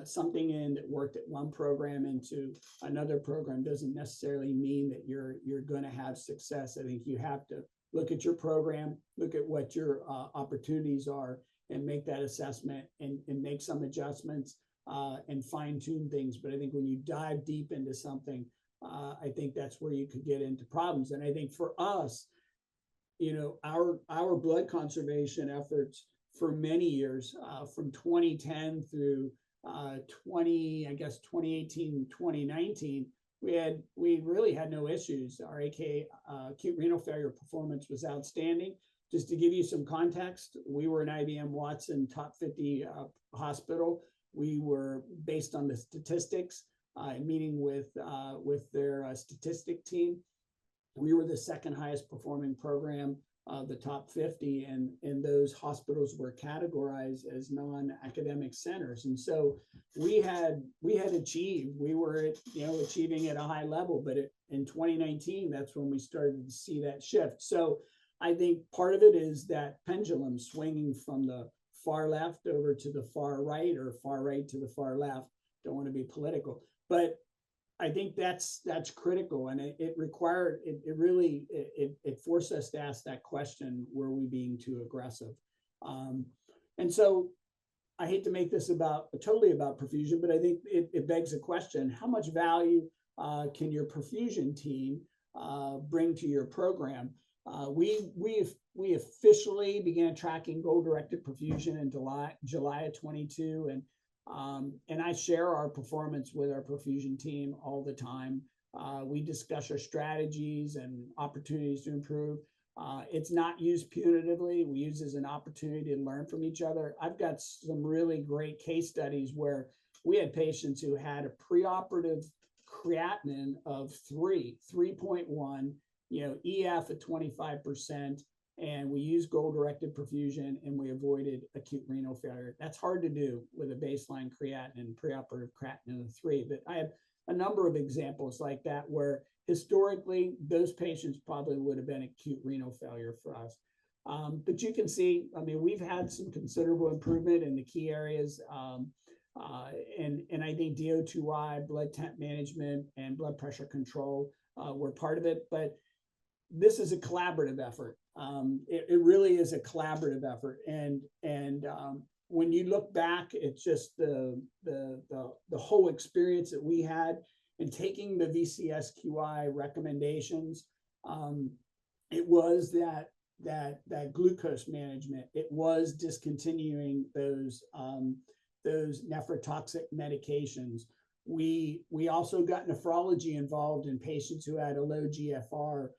something in that worked at one program into another program doesn't necessarily mean that you're going to have success. I think you have to look at your program, look at what your opportunities are, and make that assessment and make some adjustments and fine tune things. But I think when you dive deep into something, I think that's where you could get into problems. And I think for us, our blood conservation efforts for many years, from 2010 through 2018, 2019, we really had no issues. Our acute renal failure performance was outstanding. Just to give you some context, we were an IBM Watson top 50 hospital. We were, based on the statistics, meeting with their statistic team, we were the second highest performing program of the top 50, and those hospitals were categorized as non-academic centers. And so we had achieved, we were achieving at a high level, but in 2019, that's when we started to see that shift. So I think part of it is that pendulum swinging from the far left over to the far right, or far right to the far left. Don't want to be political, but I think that's critical, and it required it forced us to ask that question: were we being too aggressive? And so I hate to make this totally about perfusion, but I think it begs a question: how much value can your perfusion team bring to your program? We officially began tracking goal-directed perfusion in July of 22, and I share our performance with our perfusion team all the time. We discuss our strategies and opportunities to improve. It's not used punitively. We use it as an opportunity to learn from each other. I've got some really great case studies where we had patients who had a preoperative creatinine of 3.1, EF at 25%, and we used goal-directed perfusion, and we avoided acute renal failure. That's hard to do with a baseline creatinine, preoperative creatinine of 3, but I have a number of examples like that where historically those patients probably would have been acute renal failure for us. But you can see, I mean, we've had some considerable improvement in the key areas. And I think DO2I, blood temp management, and blood pressure control were part of it. But this is a collaborative effort. It really is a collaborative effort. And when you look back, it's just the whole experience that we had in taking the VCSQI recommendations. It was that glucose management. It was discontinuing those nephrotoxic medications. We also got nephrology involved in patients who had a low GFR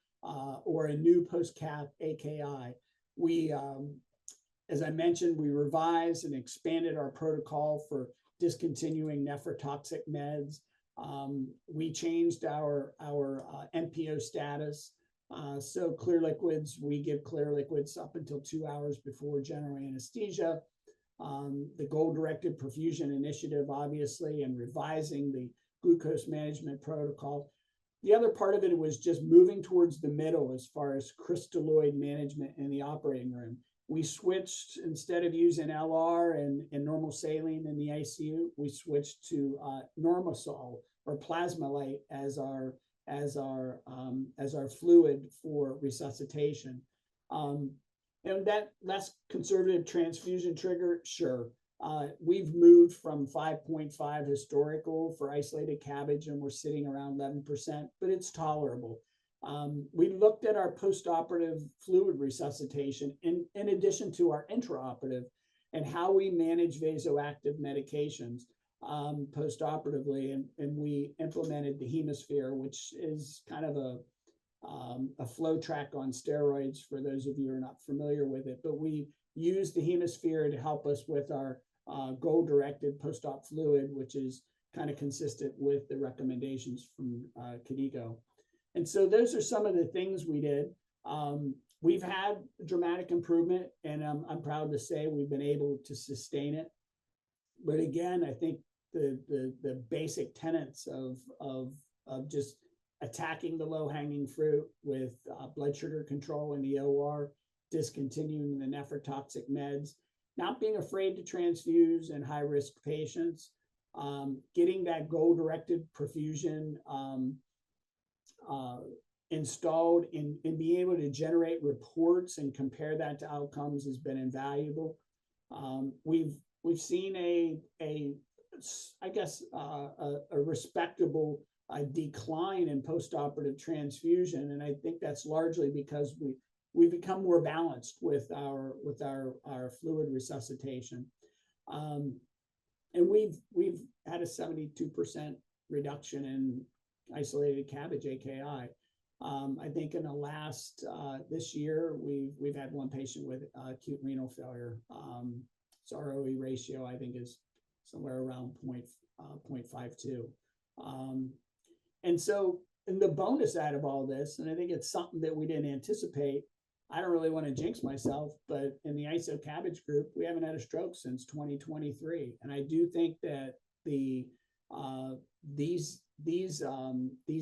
or a new post-cap AKI. We, as I mentioned, we revised and expanded our protocol for discontinuing nephrotoxic meds. We changed our MPO status. So clear liquids, we give clear liquids up until 2 hours before general anesthesia. The goal-directed perfusion initiative, obviously, and revising the glucose management protocol. The other part of it was just moving towards the middle as far as crystalloid management in the operating room. We switched, instead of using LR and normal saline in the ICU, we switched to Normasol or Plasma-Lyte as our fluid for resuscitation. And that less conservative transfusion trigger, sure. We've moved from 5.5 historical for isolated CABG, and we're sitting around 11%, but it's tolerable. We looked at our postoperative fluid resuscitation in addition to our intraoperative and how we manage vasoactive medications postoperatively, and we implemented the hemisphere, which is kind of a flow track on steroids for those of you who are not familiar with it. But we use the hemisphere to help us with our goal-directed post-op fluid, which is kind of consistent with the recommendations from KDIGO. And so those are some of the things we did. We've had dramatic improvement, and I'm proud to say we've been able to sustain it. But again, I think the basic tenets of just attacking the low-hanging fruit with blood sugar control in the OR, discontinuing the nephrotoxic meds, not being afraid to transfuse in high-risk patients, getting that goal-directed perfusion installed, and being able to generate reports and compare that to outcomes has been invaluable. We've seen a respectable decline in postoperative transfusion, and I think that's largely because we've become more balanced with our fluid resuscitation, and we've had a 72% reduction in isolated CABG AKI. I think in the last this year we've had one patient with acute renal failure. So our OE ratio, I think, is somewhere around 0.52. And so, and the bonus out of all this, and I think it's something that we didn't anticipate, I don't really want to jinx myself, but in the ISO CABG group, we haven't had a stroke since 2023. And I do think that these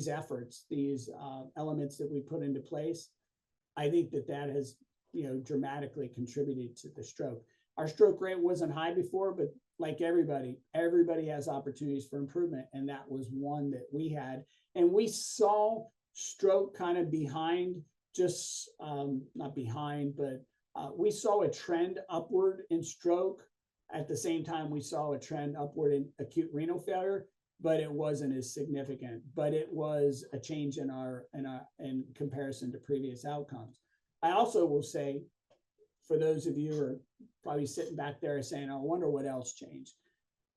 efforts, these elements that we put into place, I think that has, dramatically contributed to the stroke. Our stroke rate wasn't high before, but like everybody has opportunities for improvement. And that was one that we had. And we saw stroke kind of behind, just not behind, but we saw a trend upward in stroke. At the same time, we saw a trend upward in acute renal failure, but it wasn't as significant. But it was a change in comparison to previous outcomes. I also will say, for those of you who are probably sitting back there saying, I wonder what else changed.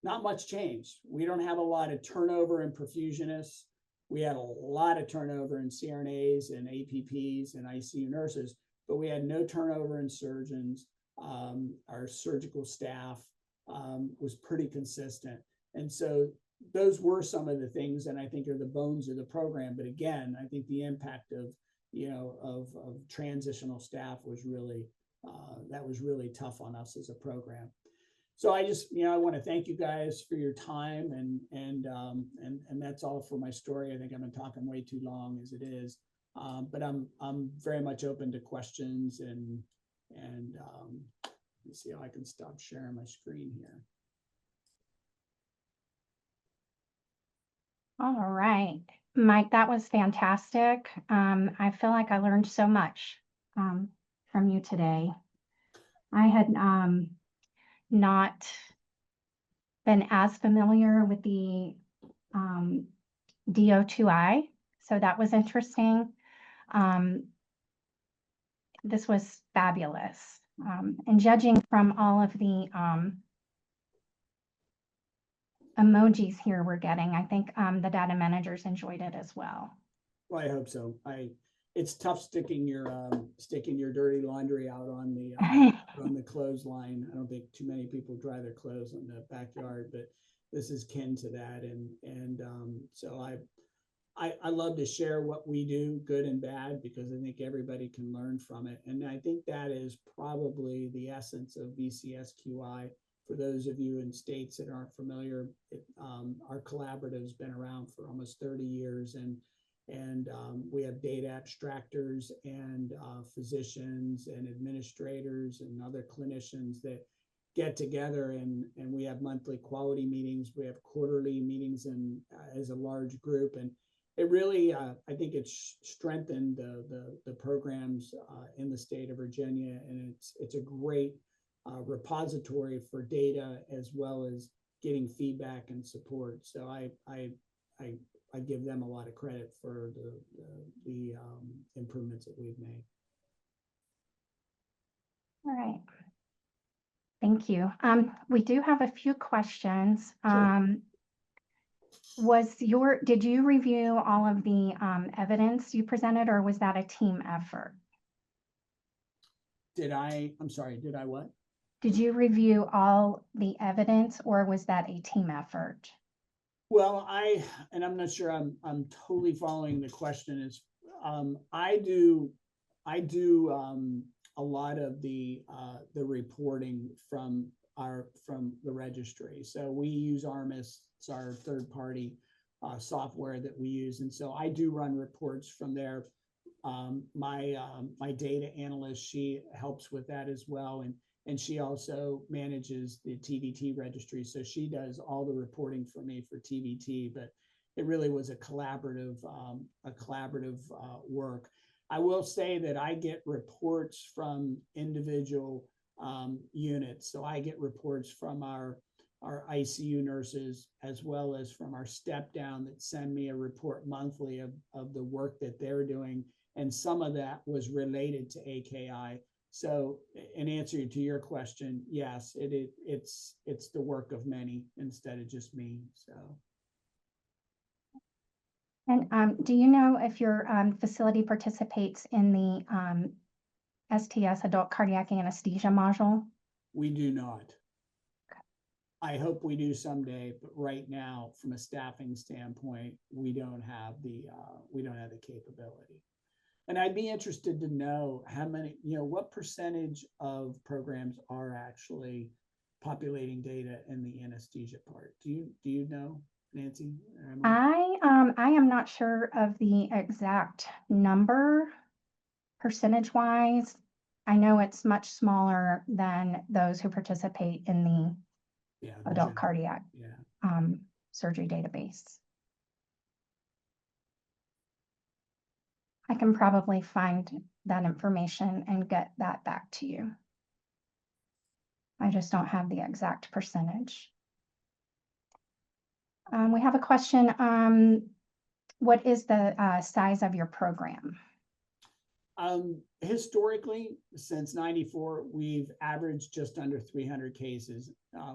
Not much changed. We don't have a lot of turnover in perfusionists. We had a lot of turnover in CRNAs and APPs and ICU nurses, but we had no turnover in surgeons. Our surgical staff was pretty consistent. And so those were some of the things that I think are the bones of the program. But again, I think the impact of, of transitional staff was really, that was really tough on us as a program. So I just, I want to thank you guys for your time, and that's all for my story. I think I've been talking way too long as it is, but I'm very much open to questions, and let me see how I can stop sharing my screen here. All right, Mike, that was fantastic. I feel like I learned so much from you today. I had not been as familiar with the DO2I, so that was interesting. This was fabulous. And judging from all of the emojis here we're getting, I think the data managers enjoyed it as well. Well, I hope so. It's tough sticking your dirty laundry out on the clothesline. I don't think too many people dry their clothes in the backyard, but this is kin to that. And so I love to share what we do, good and bad, because I think everybody can learn from it. And I think that is probably the essence of VCSQI. For those of you in states that aren't familiar, our collaborative's been around for almost 30 years, and we have data abstractors and physicians and administrators and other clinicians that get together, and we have monthly quality meetings. We have quarterly meetings, and as a large group, and it really, I think it's strengthened the programs in the state of Virginia, and it's a great repository for data as well as getting feedback and support. So I give them a lot of credit for the improvements that we've made. All right. Thank you. We do have a few questions. Sure. Did you review all of the evidence you presented, or was that a team effort? I'm sorry, did I what? Did you review all the evidence, or was that a team effort? Well, I'm not sure I'm totally following the question. Is I do a lot of the reporting from the registry. So we use ARMIS, it's our third party software that we use, and so I do run reports from there. My data analyst, she helps with that as well, and she also manages the TVT registry. So she does all the reporting for me for TVT, but it really was a collaborative work. I will say that I get reports from individual units. So I get reports from our ICU nurses, as well as from our step down, that send me a report monthly of the work that they're doing. And some of that was related to AKI. So in answer to your question, yes, it's the work of many instead of just me. So. And do you know if your facility participates in the STS adult cardiac anesthesia module? We do not. I hope we do someday, but right now, from a staffing standpoint, we don't have the capability. And I'd be interested to know how many, what percentage of programs are actually populating data in the anesthesia part. Do you know, Nancy? I am not sure of the exact number percentage-wise. I know it's much smaller than those who participate in the adult cardiac surgery database. I can probably find that information and get that back to you. I just don't have the exact percentage. We have a question. What is the size of your program? Historically, since 94, we've averaged just under 300 cases.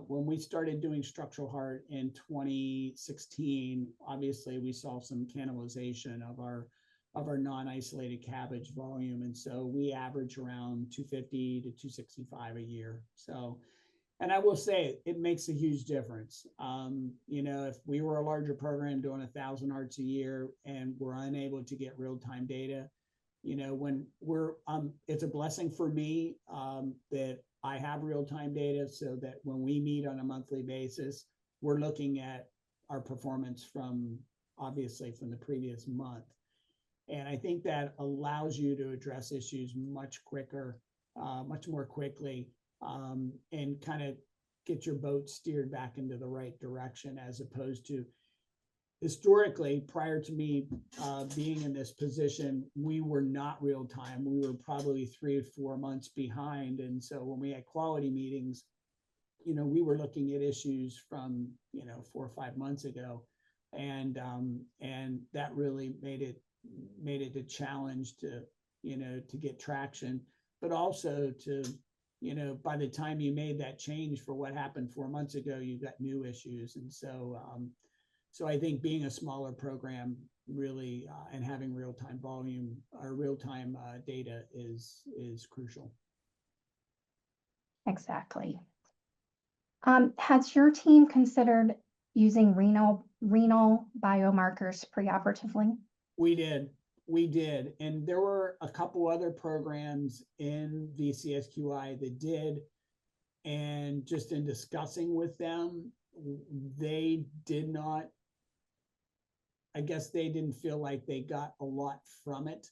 When we started doing structural heart in 2016, obviously we saw some cannibalization of our non-isolated CABG volume. And so we average around 250 to 265 a year. So, and I will say it makes a huge difference. You know, if we were a larger program doing 1,000 hearts a year and we're unable to get real-time data, you know, when we're, it's a blessing for me that I have real-time data so that when we meet on a monthly basis, we're looking at our performance from, obviously, from the previous month. And I think that allows you to address issues much quicker, much more quickly, and kind of get your boat steered back into the right direction, as opposed to historically, prior to me being in this position, we were not real time. We were probably 3 or 4 months behind. And so when we had quality meetings, you know, we were looking at issues from, you know, 4 or 5 months ago. And that really made it a challenge to, you know, to get traction, but also to, you know, by the time you made that change for what happened 4 months ago, you got new issues. And so, so I think being a smaller program really and having real-time volume or real-time data is crucial. Exactly. Has your team considered using renal biomarkers preoperatively? We did. And there were a couple other programs in VCSQI that did. And just in discussing with them, they did not, I guess they didn't feel like they got a lot from it.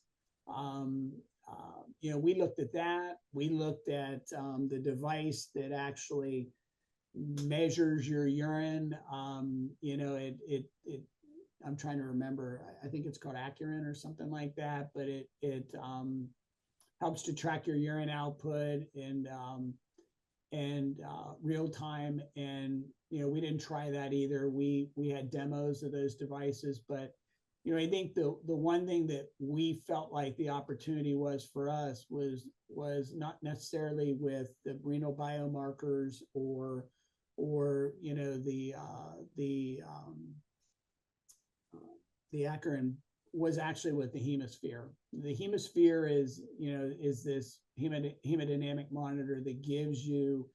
You know, we looked at that. We looked at the device that actually measures your urine. You know, I'm trying to remember. I think it's called Accurant or something like that. But it helps to track your urine output and real time. And you know, we didn't try that either. We had demos of those devices, but you know, I think the one thing that we felt like the opportunity was for us was not necessarily with the renal biomarkers or you know the Akron, was actually with the hemisphere. The hemisphere is, you know, is this hemodynamic monitor that gives you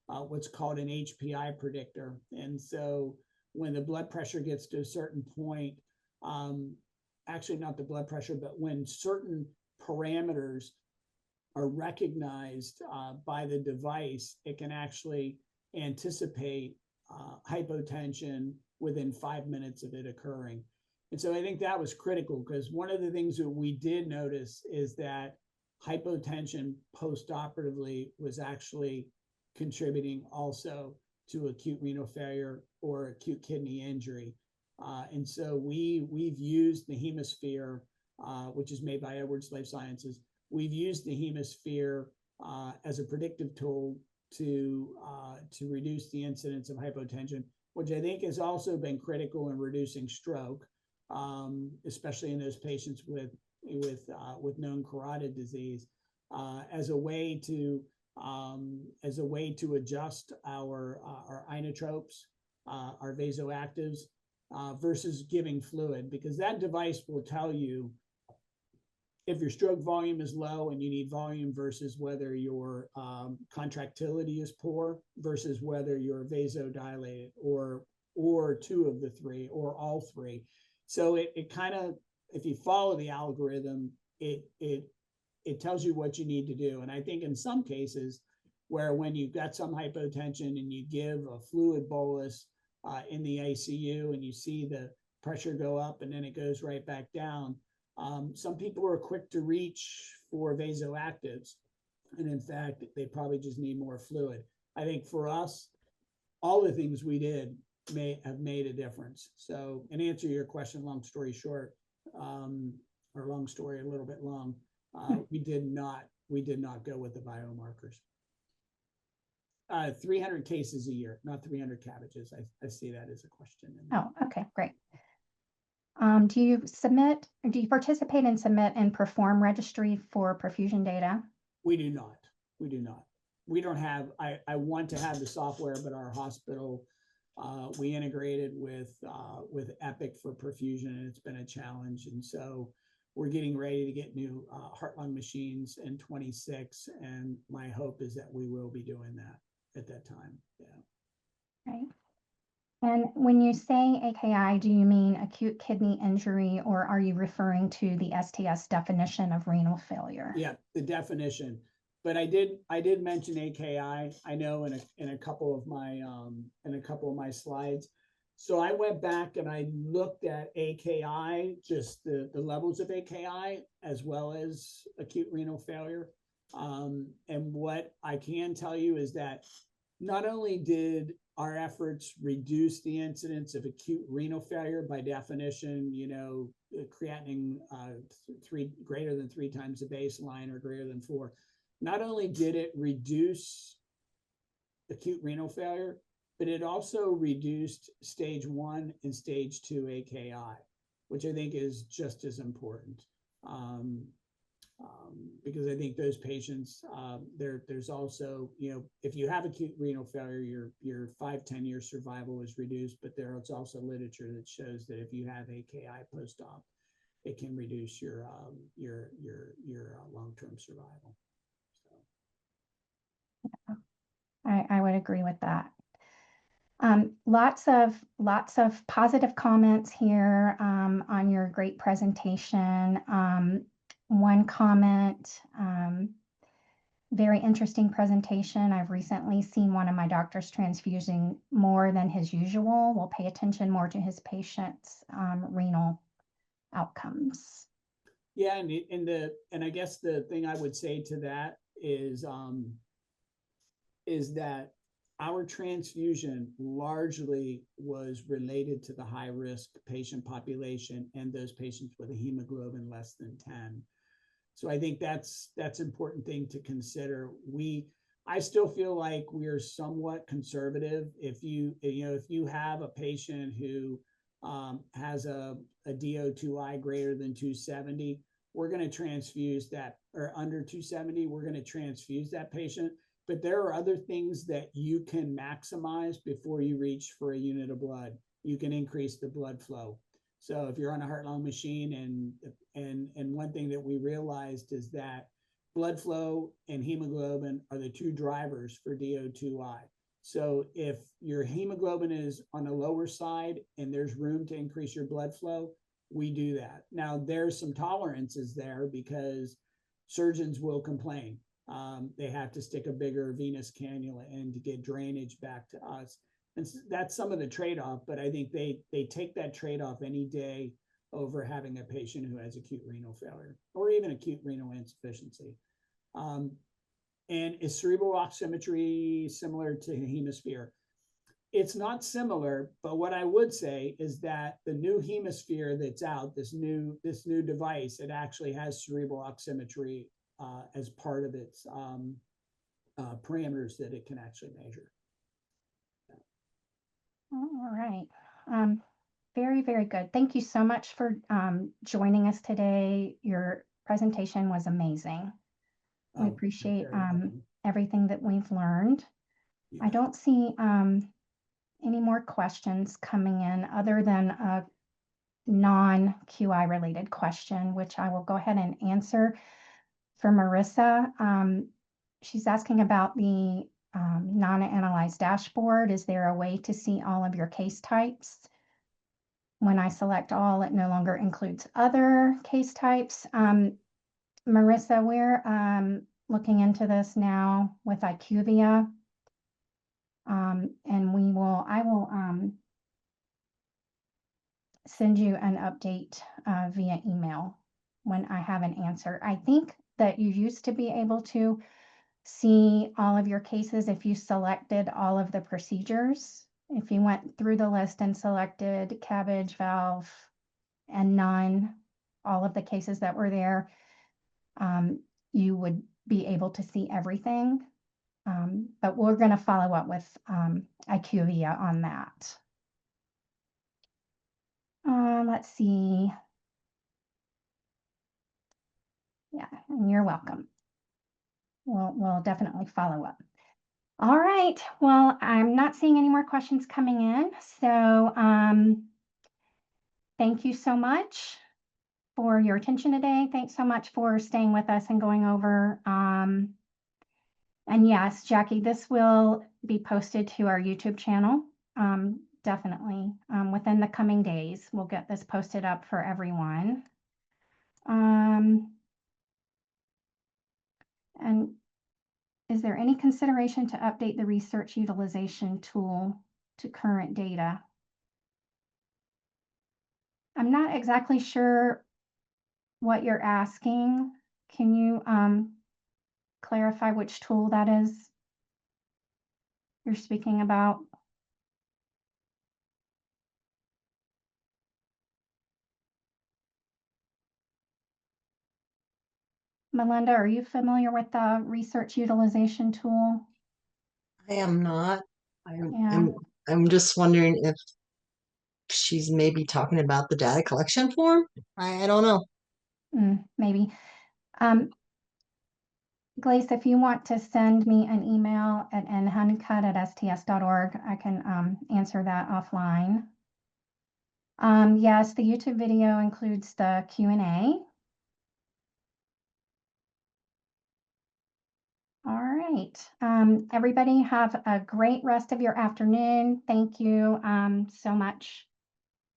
what's called an HPI predictor. And so when the blood pressure gets to a certain point, actually not the blood pressure, but when certain parameters are recognized by the device, it can actually anticipate hypotension within 5 minutes of it occurring. And so I think that was critical, because one of the things that we did notice is that hypotension postoperatively was actually contributing also to acute renal failure or acute kidney injury. And so we've used the hemisphere, which is made by Edwards Life Sciences. We've used the hemisphere as a predictive tool to reduce the incidence of hypotension, which I think has also been critical in reducing stroke, especially in those patients with known carotid disease, as a way to adjust our inotropes, our vasoactives, versus giving fluid, because that device will tell you if your stroke volume is low and you need volume versus whether your contractility is poor versus whether you're vasodilated or two of the three or all three. So it kind of, if you follow the algorithm, it tells you what you need to do. And I think in some cases where when you've got some hypotension and you give a fluid bolus in the ICU and you see the pressure go up and then it goes right back down, some people are quick to reach for vasoactives. And in fact, they probably just need more fluid. I think for us, all the things we did may have made a difference. So, in answer to your question, long story short, or long story a little bit long, we did not go with the biomarkers. 300 cases a year, not 300 CABGs. I see that as a question. Oh, okay, great. Do you participate and submit and perform registry for perfusion data? We do not. We do not. We don't have, I want to have the software, but our hospital, we integrated with Epic for perfusion, and it's been a challenge. And so we're getting ready to get new heart-lung machines in 26. And my hope is that we will be doing that at that time. Yeah. Okay. And when you say AKI, do you mean acute kidney injury, or are you referring to the STS definition of renal failure? Yeah, the definition. But I did mention AKI. I know in a couple of my slides. So I went back and I looked at AKI, just the levels of AKI, as well as acute renal failure. And what I can tell you is that not only did our efforts reduce the incidence of acute renal failure, by definition, creatinine greater than 3 times the baseline or greater than 4. Not only did it reduce acute renal failure, but it also reduced stage 1 and stage 2 AKI, which I think is just as important. Because I think those patients, there's also, if you have acute renal failure, your 5-10 year survival is reduced, but there's also literature that shows that if you have AKI post-op, it can reduce your long-term survival. So. I would agree with that. Lots of positive comments here on your great presentation. One comment, very interesting presentation. I've recently seen one of my doctors transfusing more than his usual. Will pay attention more to his patients' renal outcomes. Yeah, and I guess the thing I would say to that is that our transfusion largely was related to the high-risk patient population and those patients with a hemoglobin less than 10. So I think that's important thing to consider. I still feel like we are somewhat conservative. If you have a patient who has a DO2I greater than 270, we're going to transfuse that, or under 270, we're going to transfuse that patient. But there are other things that you can maximize before you reach for a unit of blood. You can increase the blood flow. So if you're on a heart-lung machine, and one thing that we realized is that blood flow and hemoglobin are the 2 drivers for DO2I. So if your hemoglobin is on the lower side and there's room to increase your blood flow, we do that. Now there's some tolerances there because surgeons will complain. They have to stick a bigger venous cannula in to get drainage back to us. And that's some of the trade-off, but I think they take that trade-off any day over having a patient who has acute renal failure or even acute renal insufficiency. And is cerebral oximetry similar to hemisphere? It's not similar, but what I would say is that the new hemisphere that's out, this new device, it actually has cerebral oximetry as part of its parameters that it can actually measure. All right. Very, very good. Thank you so much for joining us today. Your presentation was amazing. We appreciate everything that we've learned. I don't see any more questions coming in other than a non-QI related question, which I will go ahead and answer for Marissa. She's asking about the non-analyzed dashboard. Is there a way to see all of your case types? When I select all, it no longer includes other case types. Marissa, we're looking into this now with IQVIA. And I will send you an update via email when I have an answer. I think that you used to be able to see all of your cases if you selected all of the procedures. If you went through the list and selected cabbage, valve, and none, all of the cases that were there, you would be able to see everything. But we're going to follow up with IQVIA on that. Let's see. Yeah, and you're welcome. We'll definitely follow up. All right. Well, I'm not seeing any more questions coming in. So thank you so much for your attention today. Thanks so much for staying with us and going over. And yes, Jackie, this will be posted to our YouTube channel. Definitely. Within the coming days, we'll get this posted up for everyone. And is there any consideration to update the research utilization tool to current data? I'm not exactly sure what you're asking. Can you clarify which tool that is you're speaking about? Melinda, are you familiar with the research utilization tool? I am not. Yeah. I'm just wondering if she's maybe talking about the data collection form. I don't know. Maybe. Glace, if you want to send me an email at nhoneycut@sts.org, I can answer that offline. Yes, the YouTube video includes the Q&A. All right. Everybody have a great rest of your afternoon. Thank you so much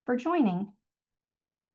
for joining.